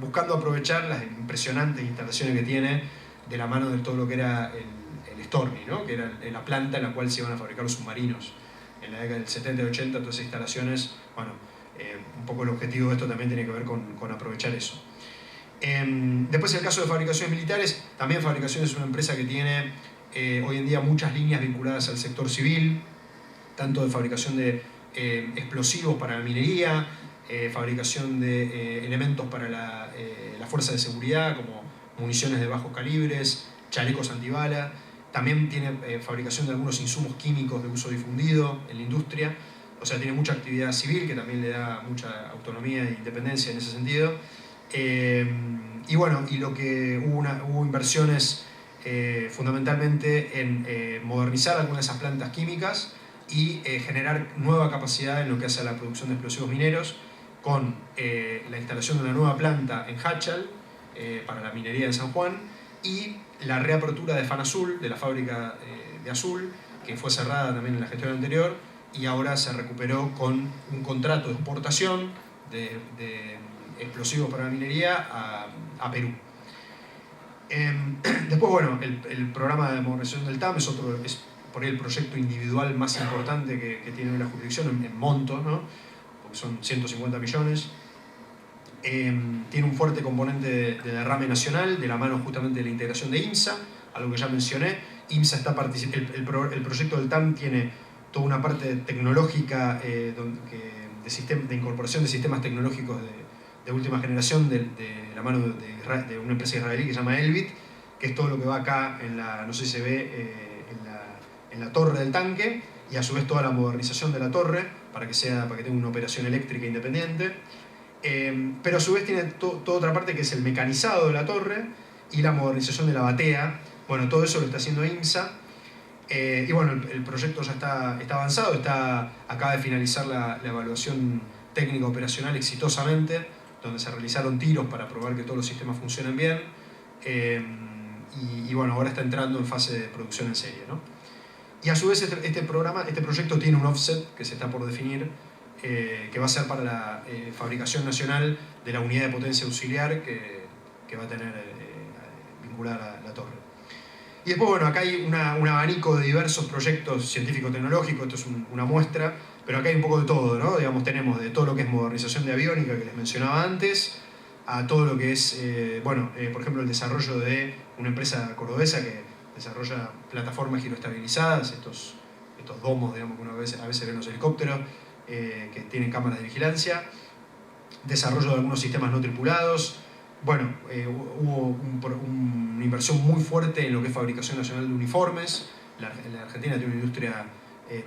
buscando aprovechar las impresionantes instalaciones que tiene de la mano de todo lo que era el Stormy, ¿no? Que era la planta en la cual se iban a fabricar los submarinos. En la década del 70 y 80, todas esas instalaciones, bueno, un poco el objetivo de esto también tiene que ver con aprovechar eso. Después, en el caso de fabricaciones militares, también Fabricaciones es una empresa que tiene hoy en día muchas líneas vinculadas al sector civil, tanto de fabricación de explosivos para la minería, fabricación de elementos para la fuerza de seguridad, como municiones de bajos calibres, chalecos antibala. También tiene fabricación de algunos insumos químicos de uso difundido en la industria. O sea, tiene mucha actividad civil que también le da mucha autonomía e independencia en ese sentido. Y bueno, y lo que hubo inversiones fundamentalmente en modernizar algunas de esas plantas químicas y generar nueva capacidad en lo que hace a la producción de explosivos mineros, con la instalación de una nueva planta en Hachal para la minería de San Juan, y la reapertura de Fanazul, de la fábrica de Azul, que fue cerrada también en la gestión anterior, y ahora se recuperó con un contrato de exportación de explosivos para la minería a Perú. Después, bueno, el programa de modernización del TAM es por ahí el proyecto individual más importante que tiene la jurisdicción en monto, ¿no? Porque son 150 millones. Tiene un fuerte componente de derrame nacional, de la mano justamente de la integración de IMSA, algo que ya mencioné. IMSA está el proyecto del TAM tiene toda una parte tecnológica de incorporación de sistemas tecnológicos de última generación de la mano de una empresa israelí que se llama Elbit, que es todo lo que va acá no sé si se ve, en la torre del tanque, y a su vez toda la modernización de la torre para que tenga una operación eléctrica independiente. Pero a su vez tiene toda otra parte que es el mecanizado de la torre y la modernización de la batea. Bueno, todo eso lo está haciendo IMSA. Y bueno, el proyecto ya está avanzado, acaba de finalizar la evaluación técnica operacional exitosamente, donde se realizaron tiros para probar que todos los sistemas funcionan bien. Y bueno, ahora está entrando en fase de producción en serie, ¿no? Y a su vez este proyecto tiene un offset que se está por definir, que va a ser para la fabricación nacional de la unidad de potencia auxiliar que va a tener vinculada a la torre. Y después, bueno, acá hay un abanico de diversos proyectos científico-tecnológicos, esto es una muestra, pero acá hay un poco de todo, ¿no? Digamos, tenemos de todo lo que es modernización de aviónica, que les mencionaba antes, a todo lo que es, por ejemplo, el desarrollo de una empresa cordobesa que desarrolla plataformas giroestabilizadas, estos domos, digamos, que uno a veces ve en los helicópteros, que tienen cámaras de vigilancia, desarrollo de algunos sistemas no tripulados. Bueno, hubo una inversión muy fuerte en lo que es fabricación nacional de uniformes. La Argentina tiene una industria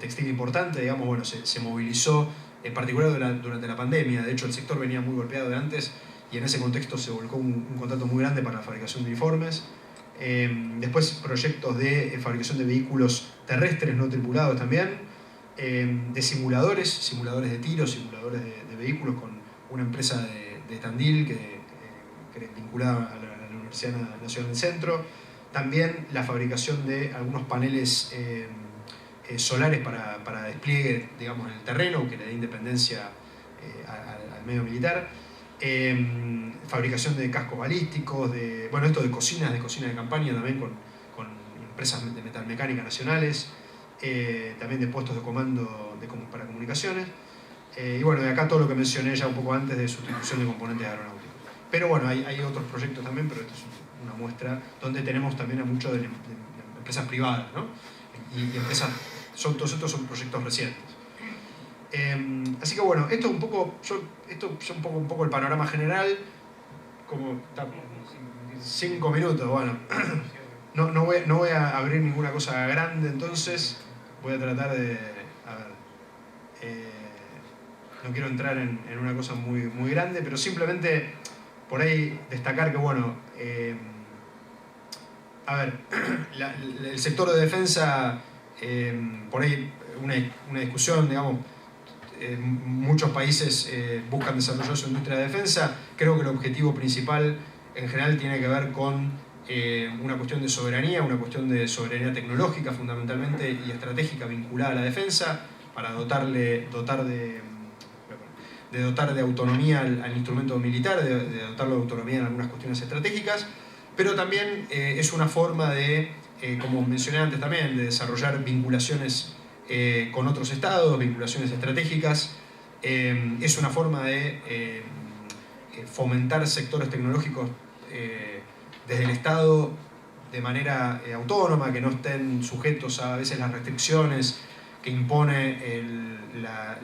textil importante, digamos, bueno, se movilizó, en particular durante la pandemia. De hecho, el sector venía muy golpeado de antes, y en ese contexto se volcó un contrato muy grande para la fabricación de uniformes. Después, proyectos de fabricación de vehículos terrestres no tripulados también, de simuladores de tiro, simuladores de vehículos, con una empresa de Tandil que vinculada a la Universidad Nacional del Centro. También la fabricación de algunos paneles solares para despliegue, digamos, en el terreno, que le dé independencia al medio militar. Fabricación de cascos balísticos, bueno, esto de cocina de campaña también con empresas de metalmecánica nacionales, también de puestos de comando para comunicaciones. Y bueno, de acá todo lo que mencioné ya un poco antes de sustitución de componentes aeronáuticos. Pero bueno, hay otros proyectos también, pero esto es una muestra donde tenemos también a muchos de empresas privadas, ¿no? Y empresas, todos estos son proyectos recientes. Así que bueno, esto es un poco el panorama general, como 5 minutos, bueno. No voy a abrir ninguna cosa grande, entonces voy a tratar de... A ver, no quiero entrar en una cosa muy grande, pero simplemente por ahí destacar que, bueno, a ver, el sector de defensa, por ahí una discusión, digamos, muchos países buscan desarrollar su industria de defensa. Creo que el objetivo principal en general tiene que ver con una cuestión de soberanía, una cuestión de soberanía tecnológica fundamentalmente y estratégica vinculada a la defensa, para dotar de autonomía al instrumento militar, de dotarlo de autonomía en algunas cuestiones estratégicas, pero también es una forma de, como mencioné antes también, de desarrollar vinculaciones con otros estados, vinculaciones estratégicas. Es una forma de fomentar sectores tecnológicos desde el Estado de manera autónoma, que no estén sujetos a veces las restricciones que impone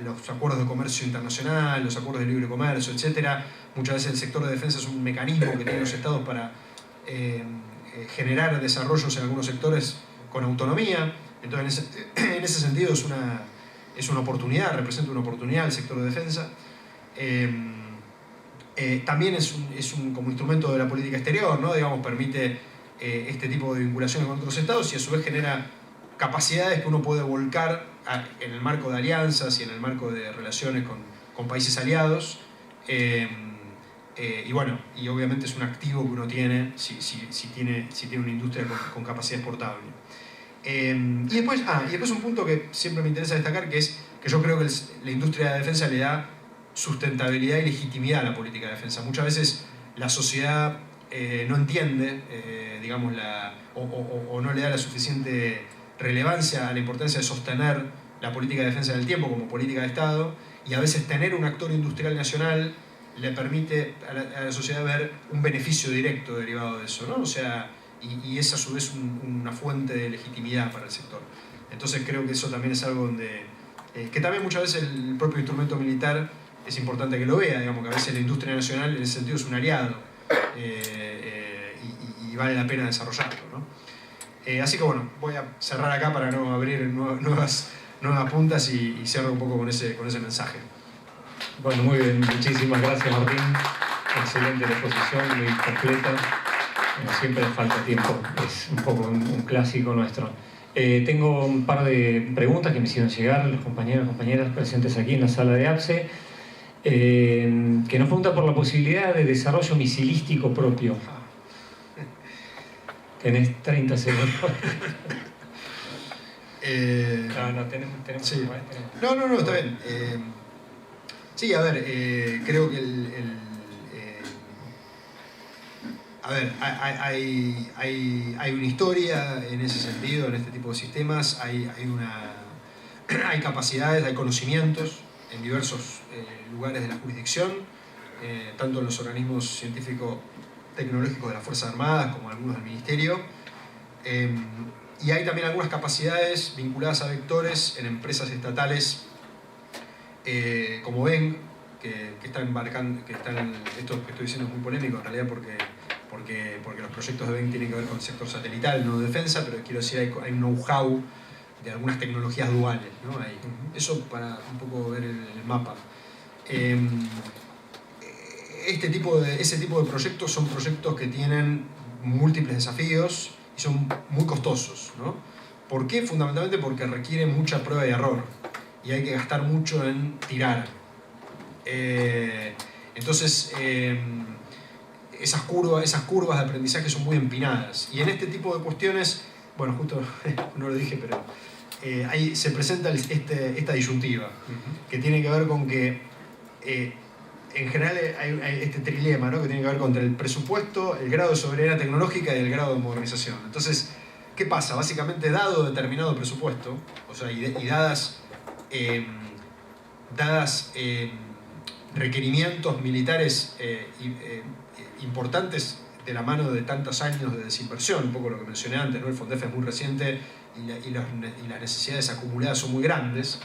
los acuerdos de comercio internacional, los acuerdos de libre comercio, etc. Muchas veces el sector de defensa es un mecanismo que tienen los estados para generar desarrollos en algunos sectores con autonomía. Entonces, en ese sentido es una oportunidad, representa una oportunidad el sector de defensa. También como instrumento de la política exterior, ¿no? Digamos, permite este tipo de vinculaciones con otros estados y a su vez genera capacidades que uno puede volcar en el marco de alianzas y en el marco de relaciones con países aliados. Y bueno, y obviamente es un activo que uno tiene si tiene una industria con capacidad exportable. Y después un punto que siempre me interesa destacar, que es que yo creo que la industria de defensa le da sustentabilidad y legitimidad a la política de defensa. Muchas veces la sociedad no entiende, digamos, o no le da la suficiente relevancia a la importancia de sostener la política de defensa en el tiempo como política de Estado, y a veces tener un actor industrial nacional le permite a la sociedad ver un beneficio directo derivado de eso, ¿no? O sea, y es a su vez una fuente de legitimidad para el sector. Entonces creo que eso también es algo donde que también muchas veces el propio instrumento militar es importante que lo vea, digamos, que a veces la industria nacional en ese sentido es un aliado y vale la pena desarrollarlo, ¿no? Así que bueno, voy a cerrar acá para no abrir nuevas puntas y cierro un poco con ese mensaje. Bueno, muy bien, muchísimas gracias, Martín. Excelente la exposición, muy completa. Como siempre falta tiempo, es un poco un clásico nuestro. Tengo un par de preguntas que me hicieron llegar los compañeros y compañeras presentes aquí en la sala de APSE, que nos preguntan por la posibilidad de desarrollo misilístico propio. Tenés 30 segundos. Tenemos sí. No, está bien. Sí, a ver, creo que a ver, hay una historia en ese sentido, en este tipo de sistemas, hay capacidades, hay conocimientos en diversos lugares de la jurisdicción, tanto en los organismos científicos tecnológicos de las Fuerzas Armadas como algunos del Ministerio, y hay también algunas capacidades vinculadas a vectores en empresas estatales como ven, que están embarcando, esto que estoy diciendo es muy polémico en realidad porque los proyectos de BEN tienen que ver con el sector satelital, no de defensa, pero quiero decir, hay un know-how de algunas tecnologías duales, ¿no? Eso para un poco ver el mapa. Ese tipo de proyectos son proyectos que tienen múltiples desafíos y son muy costosos, ¿no? ¿Por qué? Fundamentalmente porque requieren mucha prueba y error y hay que gastar mucho en tirar. Entonces, esas curvas de aprendizaje son muy empinadas. Y en este tipo de cuestiones, bueno, justo no lo dije, pero ahí se presenta esta disyuntiva, que tiene que ver con que en general hay este trilema, ¿no? Que tiene que ver con el presupuesto, el grado de soberanía tecnológica y el grado de modernización. Entonces, ¿qué pasa? Básicamente, dado determinado presupuesto, o sea, y dadas requerimientos militares importantes de la mano de tantos años de desinversión, un poco lo que mencioné antes, ¿no? El FONDEF es muy reciente y las necesidades acumuladas son muy grandes.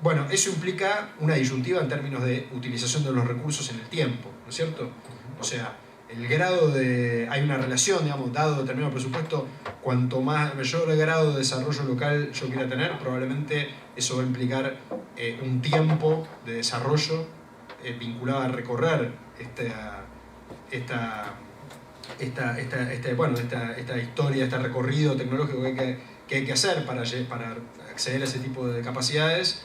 Bueno, eso implica una disyuntiva en términos de utilización de los recursos en el tiempo, ¿no es cierto? O sea, el grado de... hay una relación, digamos, dado determinado presupuesto, cuanto mayor el grado de desarrollo local yo quiera tener, probablemente eso va a implicar un tiempo de desarrollo vinculado a recorrer esta historia, este recorrido tecnológico que hay que hacer para acceder a ese tipo de capacidades,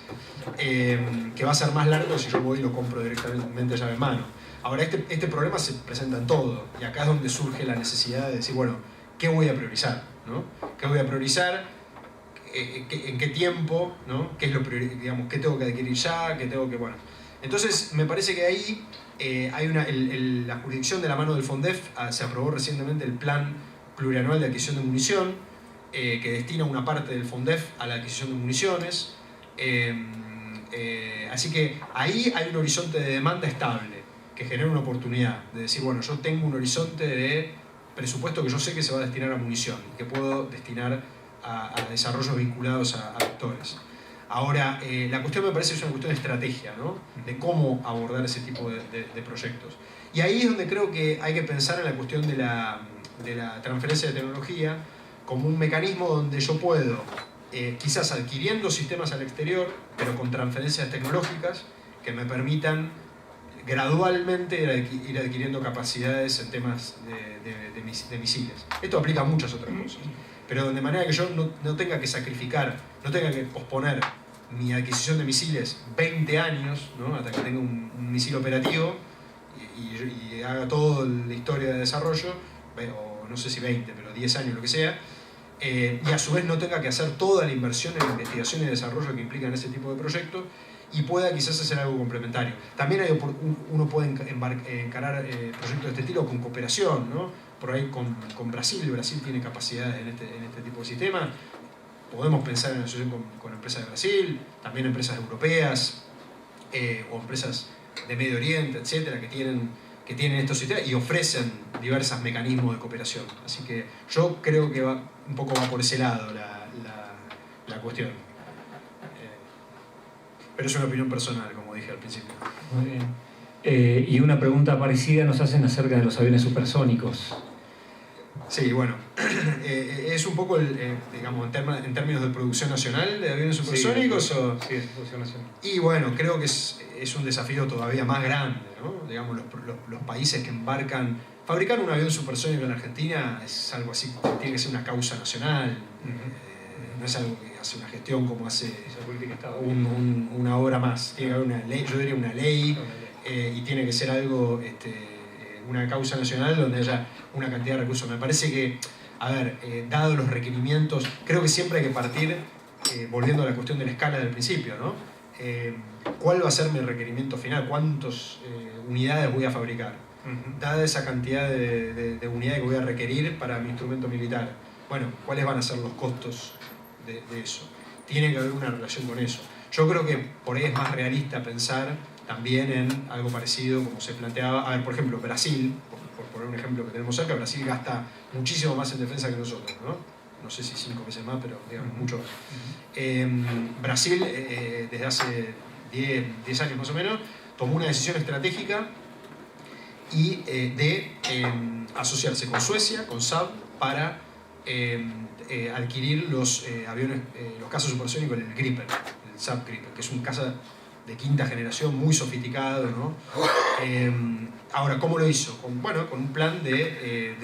que va a ser más largo si yo voy y lo compro directamente llave en mano. Ahora, este problema se presenta en todo, y acá es donde surge la necesidad de decir, bueno, ¿qué voy a priorizar? ¿No? ¿Qué voy a priorizar? ¿En qué tiempo? ¿No? ¿Qué es digamos, qué tengo que adquirir ya? ¿Qué tengo que...? Bueno. Entonces, me parece que ahí hay la jurisdicción de la mano del FONDEF. Se aprobó recientemente el plan plurianual de adquisición de munición, que destina una parte del FONDEF a la adquisición de municiones. Así que ahí hay un horizonte de demanda estable, que genera una oportunidad de decir, bueno, yo tengo un horizonte de presupuesto que yo sé que se va a destinar a munición, que puedo destinar a desarrollos vinculados a vectores. Ahora, la cuestión me parece que es una cuestión de estrategia, ¿no? De cómo abordar ese tipo de proyectos. Y ahí es donde creo que hay que pensar en la cuestión de la transferencia de tecnología como un mecanismo donde yo puedo, quizás adquiriendo sistemas al exterior, pero con transferencias tecnológicas que me permitan gradualmente ir adquiriendo capacidades en temas de misiles. Esto aplica a muchas otras cosas, pero de manera que yo no tenga que sacrificar, no tenga que posponer mi adquisición de misiles 20 años, ¿no? Hasta que tenga un misil operativo y haga toda la historia de desarrollo, o no sé si 20, pero 10 años, lo que sea, y a su vez no tenga que hacer toda la inversión en investigación y desarrollo que implican ese tipo de proyectos, y pueda quizás hacer algo complementario. También uno puede encarar proyectos de este estilo con cooperación, ¿no? Por ahí con Brasil. Brasil tiene capacidades en este tipo de sistemas. Podemos pensar en asociación con empresas de Brasil, también empresas europeas, o empresas de Medio Oriente, etcétera, que tienen estos sistemas y ofrecen diversos mecanismos de cooperación. Así que yo creo que un poco va por ese lado la cuestión. Pero es una opinión personal, como dije al principio. Muy bien. Y una pregunta parecida nos hacen acerca de los aviones supersónicos. Sí, bueno, es un poco, digamos, en términos de producción nacional de aviones supersónicos. Sí, es producción nacional. Y bueno, creo que es un desafío todavía más grande, ¿no? Digamos, los países que embarcan... Fabricar un avión supersónico en Argentina es algo así, tiene que ser una causa nacional. No es algo que hace una gestión como hace una obra más. Tiene que haber una ley, yo diría una ley, y tiene que ser algo, una causa nacional donde haya una cantidad de recursos. Me parece que, a ver, dado los requerimientos, creo que siempre hay que partir, volviendo a la cuestión de la escala del principio, ¿no? ¿Cuál va a ser mi requerimiento final? ¿Cuántas unidades voy a fabricar? Dada esa cantidad de unidades que voy a requerir para mi instrumento militar, bueno, ¿cuáles van a ser los costos de eso? Tiene que haber una relación con eso. Yo creo que por ahí es más realista pensar también en algo parecido como se planteaba. A ver, por ejemplo, Brasil, por poner un ejemplo que tenemos cerca, Brasil gasta muchísimo más en defensa que nosotros, ¿no? No sé si 5 veces más, pero digamos mucho más. Brasil, desde hace 10 años más o menos, tomó una decisión estratégica y de asociarse con Suecia, con Saab, para adquirir los aviones, los cazas supersónicos, el Gripen, el Saab Gripen, que es un caza de quinta generación muy sofisticado, ¿no? Ahora, ¿cómo lo hizo? Con un plan de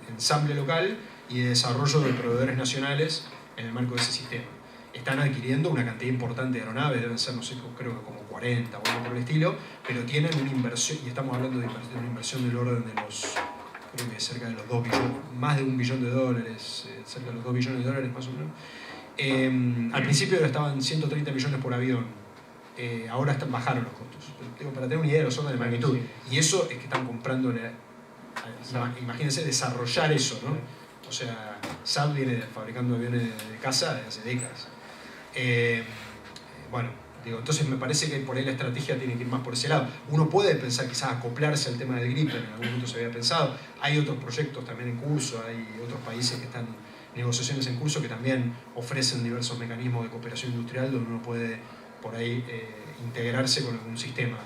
ensamble local y de desarrollo de proveedores nacionales en el marco de ese sistema. Están adquiriendo una cantidad importante de aeronaves, deben ser, no sé, creo que como 40 o algo por el estilo, pero tienen una inversión, y estamos hablando de una inversión del orden de creo que cerca de los 2 billones, más de $1 billón, cerca de los $2 billones más o menos. Al principio estaban 130 millones por avión, ahora bajaron los costos. Digo, para tener una idea de los órdenes de magnitud. Y eso es que están comprando, imagínense desarrollar eso, ¿no? O sea, Saab viene fabricando aviones de caza desde hace décadas. Bueno, digo, entonces me parece que por ahí la estrategia tiene que ir más por ese lado. Uno puede pensar quizás acoplarse al tema del Gripen, en algún momento se había pensado. Hay otros proyectos también en curso, hay otros países que están negociaciones en curso que también ofrecen diversos mecanismos de cooperación industrial donde uno puede por ahí integrarse con algún sistema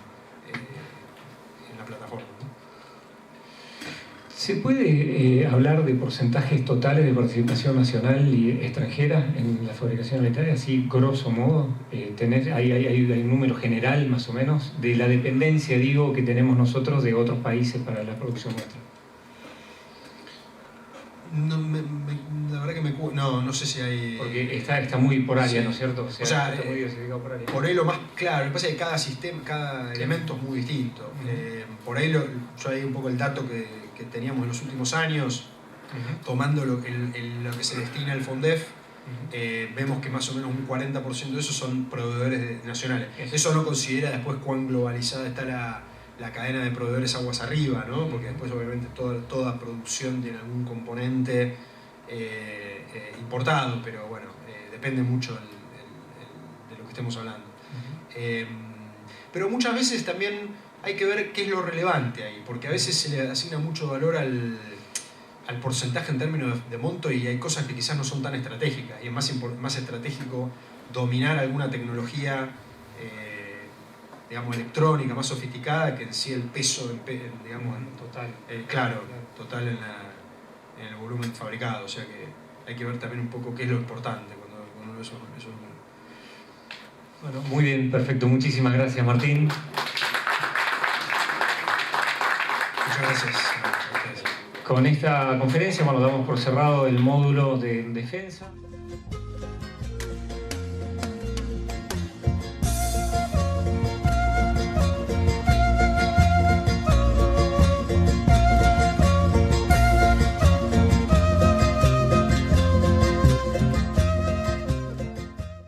en la plataforma, ¿no? ¿Se puede hablar de porcentajes totales de participación nacional y extranjera en la fabricación militaria? Así, grosso modo, hay un número general, más o menos, de la dependencia, digo, que tenemos nosotros de otros países para la producción nuestra. No, la verdad que no sé si hay... Porque está muy por área, sí. ¿no es cierto? O sea, está muy diversificado por área. Por ahí lo más claro, lo que pasa es que cada sistema, cada elemento es muy distinto. Por ahí yo ahí un poco el dato que teníamos en los últimos años, tomando lo que se destina al FONDEF, vemos que más o menos un 40% de eso son proveedores nacionales. Eso no considera después cuán globalizada está la cadena de proveedores aguas arriba, ¿no? Porque después obviamente toda producción tiene algún componente importado, pero bueno, depende mucho de lo que estemos hablando. Pero muchas veces también hay que ver qué es lo relevante ahí, porque a veces se le asigna mucho valor al porcentaje en términos de monto y hay cosas que quizás no son tan estratégicas, y es más estratégico dominar alguna tecnología digamos, electrónica, más sofisticada, que en sí el peso, digamos, total. Total en el volumen fabricado. O sea que hay que ver también un poco qué es lo importante cuando uno ve esos números. Bueno, muy bien, perfecto. Muchísimas gracias, Martín. Muchas gracias. Con esta conferencia, damos por cerrado el módulo de defensa.